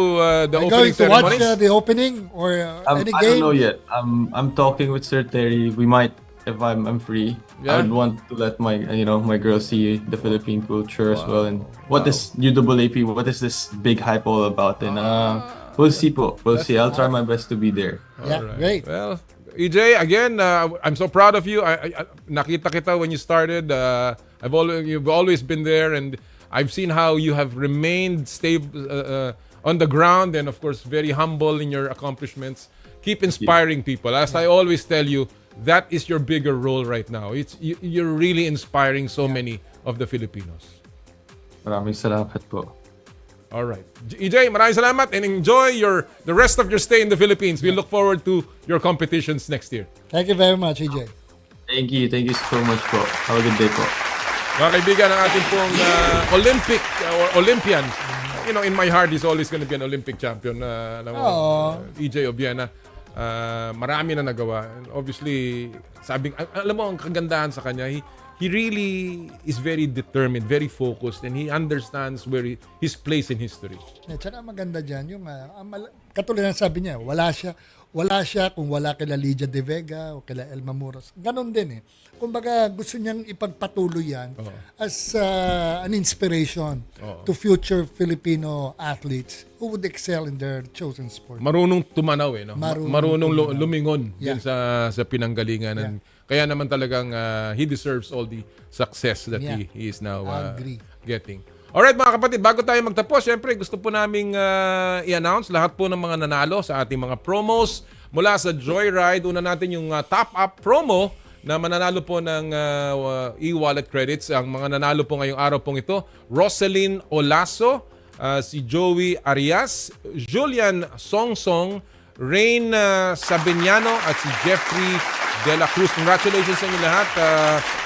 the opening ceremonies? Going to watch the opening or any game? I don't know yet. I'm talking with Sir Terry. We might, if I'm free. I would want to let my my girls see the Philippine culture as well, and what is UAAP, what is this big hype all about, and we'll see po. We'll see. I'll try my best to be there. Yeah, great. Well, EJ, again, I'm so proud of you. I nakita kita when you started. You've always been there, and I've seen how you have remained stable on the ground, and of course, very humble in your accomplishments. Keep inspiring people. As I always tell you, that is your bigger role right now. You're really inspiring so many of the Filipinos. Maraming salamat po. All right. EJ, maraming salamat and enjoy the rest of your stay in the Philippines. We look forward to your competitions next year. Thank you very much, EJ. Thank you so much po. Have a good day po. Mga kaibigan, ang ating pong Olympic or Olympian. In my heart, he's always going to be an Olympic champion. EJ Obiena. Marami na nagawa. And obviously, alam mo, ang kagandahan sa kanya, he really is very determined, very focused, and he understands his place in history. Tsaka maganda dyan, yung katulad ng sabi niya, wala siya kung wala kila Lydia De Vega o kila Elma Moros. Ganon din eh. Kumbaga, gusto niyang ipagpatuloy yan as an inspiration to future Filipino athletes who would excel in their chosen sport. Marunong tumanaw eh. No? Marunong lumingon din sa pinanggalingan. Yeah. And kaya naman talagang he deserves all the success that he is now getting. Alright mga kapatid, bago tayo magtapos, syempre gusto po naming i-announce lahat po ng mga nanalo sa ating mga promos mula sa Joyride. Una natin yung top-up promo na mananalo po ng e-wallet credits. Ang mga nanalo po ngayong araw pong ito, Roselyn Olaso, si Joey Arias, Julian Songsong, Rain Sabiniano at si Jeffrey De La Cruz. Congratulations sa inyo lahat.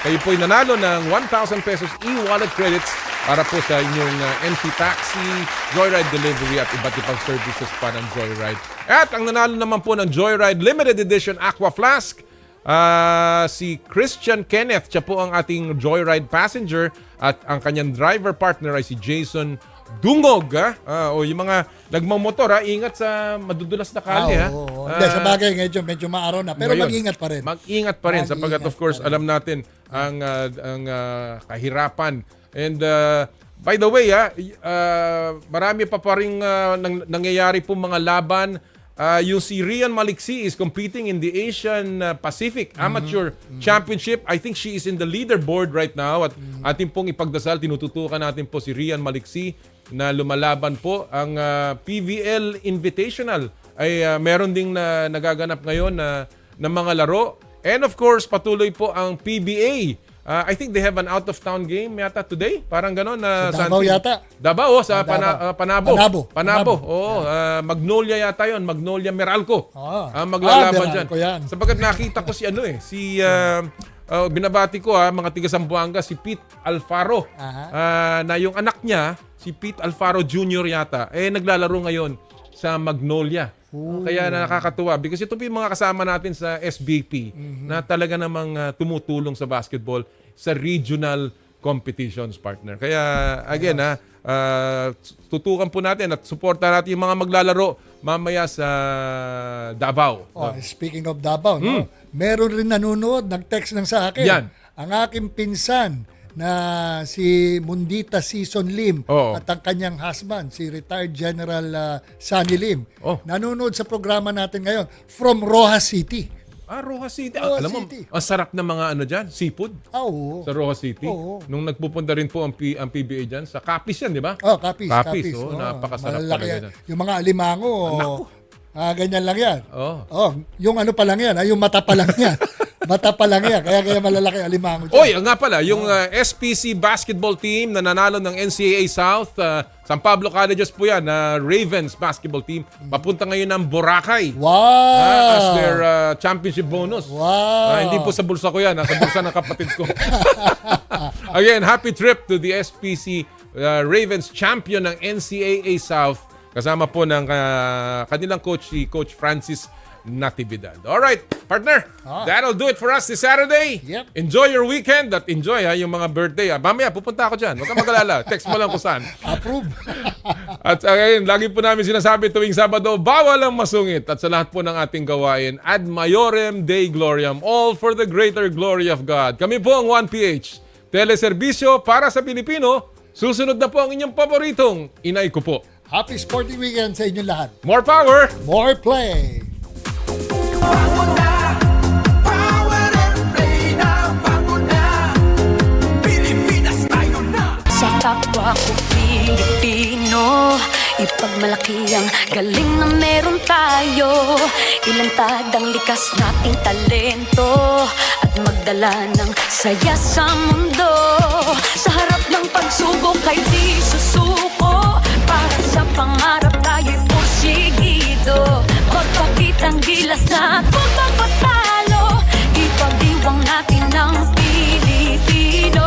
Kayo po'y nanalo ng 1,000 pesos e-wallet credits para po sa inyong MC Taxi, Joyride Delivery at iba't ibang services pa ng Joyride. At ang nanalo naman po ng Joyride Limited Edition Aqua Flask, si Christian Kenneth. Siya po ang ating Joyride passenger at ang kanyang driver partner ay si Jason Dungog. O yung mga nagmamotor, ingat sa madudulas na kalye. Hindi, sa bagay ngayon medyo maaraw na, pero mag-ingat pa rin. Mag-ingat pa rin sapagkat of course alam natin ang kahirapan. And by the way, marami pa rin nangyayari po mga laban. Yung si Rian Maliksi is competing in the Asian Pacific Amateur Championship. I think she is in the leaderboard right now. At ating pong ipagdasal, tinututukan natin po si Rian Maliksi na lumalaban po. Ang PVL Invitational ay meron ding nagaganap ngayon na mga laro. And of course, patuloy po ang PBA I think they have an out-of-town game yata today. Parang gano'n. Sa Davao yata. Davao, sa Panabo. Panabo. Oo, Magnolia yata yon, Magnolia Meralco. Maglalaban dyan. Yan. Sapagkat nakita ko binabati ko mga tiga Zamboanga, si Pete Alfaro. Na yung anak niya, si Pete Alfaro Jr. yata, naglalaro ngayon sa Magnolia. Kaya nakakatuwa because ito po yung mga kasama natin sa SBP na talaga namang tumutulong sa basketball sa regional competitions, partner. Kaya again, tutukan po natin at suportahan natin yung mga maglalaro mamaya sa Davao. Speaking of Davao, meron rin nanonood, nag-text lang sa akin. Yan. Ang aking pinsan na si Mundita Season Lim at ang kanyang husband, si retired General Sunny Lim. Nanonood sa programa natin ngayon from Rojas City. Rojas City. Alam mo, ang sarap ng mga dyan, seafood. Oo. Sa Rojas City. Nung nagpupunta rin po ang PBA dyan, sa Capiz yan, di ba? Capiz. Napakasarap talaga yan. Yung mga alimango, ganyan lang yan. Yung ano pa lang yan, yung mata pa lang yan. Mata pa lang yan, kaya malalaki alimango dyan. Nga pala, yung SPC basketball team na nanalo ng NCAA South, San Pablo Colleges po yan, Ravens basketball team, papunta ngayon ng Boracay. As their championship bonus. Hindi po sa bulsa ko yan, sa bulsa ng kapatid ko. Again, happy trip to the SPC Ravens champion ng NCAA South. Kasama po ng kanilang coach, si Coach Francis Natividad. Alright, partner. That'll do it for us this Saturday. Yep. Enjoy your weekend at enjoy yung mga birthday. Mamaya, pupunta ako dyan. Huwag kang mag-alala. Text mo lang kung saan. Approve. At again, lagi po namin sinasabi tuwing Sabado, bawal ang masungit. At sa lahat po ng ating gawain, ad maiorem Dei gloriam, all for the greater glory of God. Kami po ang 1PH. Teleserbisyo para sa Pilipino. Susunod na po ang inyong paboritong inay ko po. Happy sporting weekend sa inyong lahat. More power! More play! Sa kapwa ko Pilipino, ipagmalaki ang galing na meron tayo. Ilantad ang likas nating talento at magdala ng saya sa mundo. Sa harap ng pagsubok ay di susuko. Para sa pangarap tayo'y porsigido. Magpakitang gilas na kung magpatalo. Ipag-iwang natin ang Pilipino.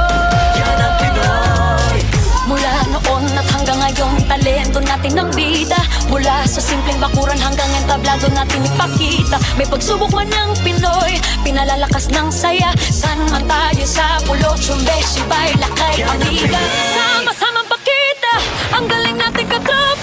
Yan ang Pinoy. Mula noon at hanggang ngayon, talento natin ang bida. Mula sa simpleng bakuran hanggang entablado natin ipakita. May pagsubok man ng Pinoy, pinalalakas ng saya. San man tayo sa pulo, Chumbe, Sibay, Lakay, Amiga. Sama-samang pakita ang galing natin katropa.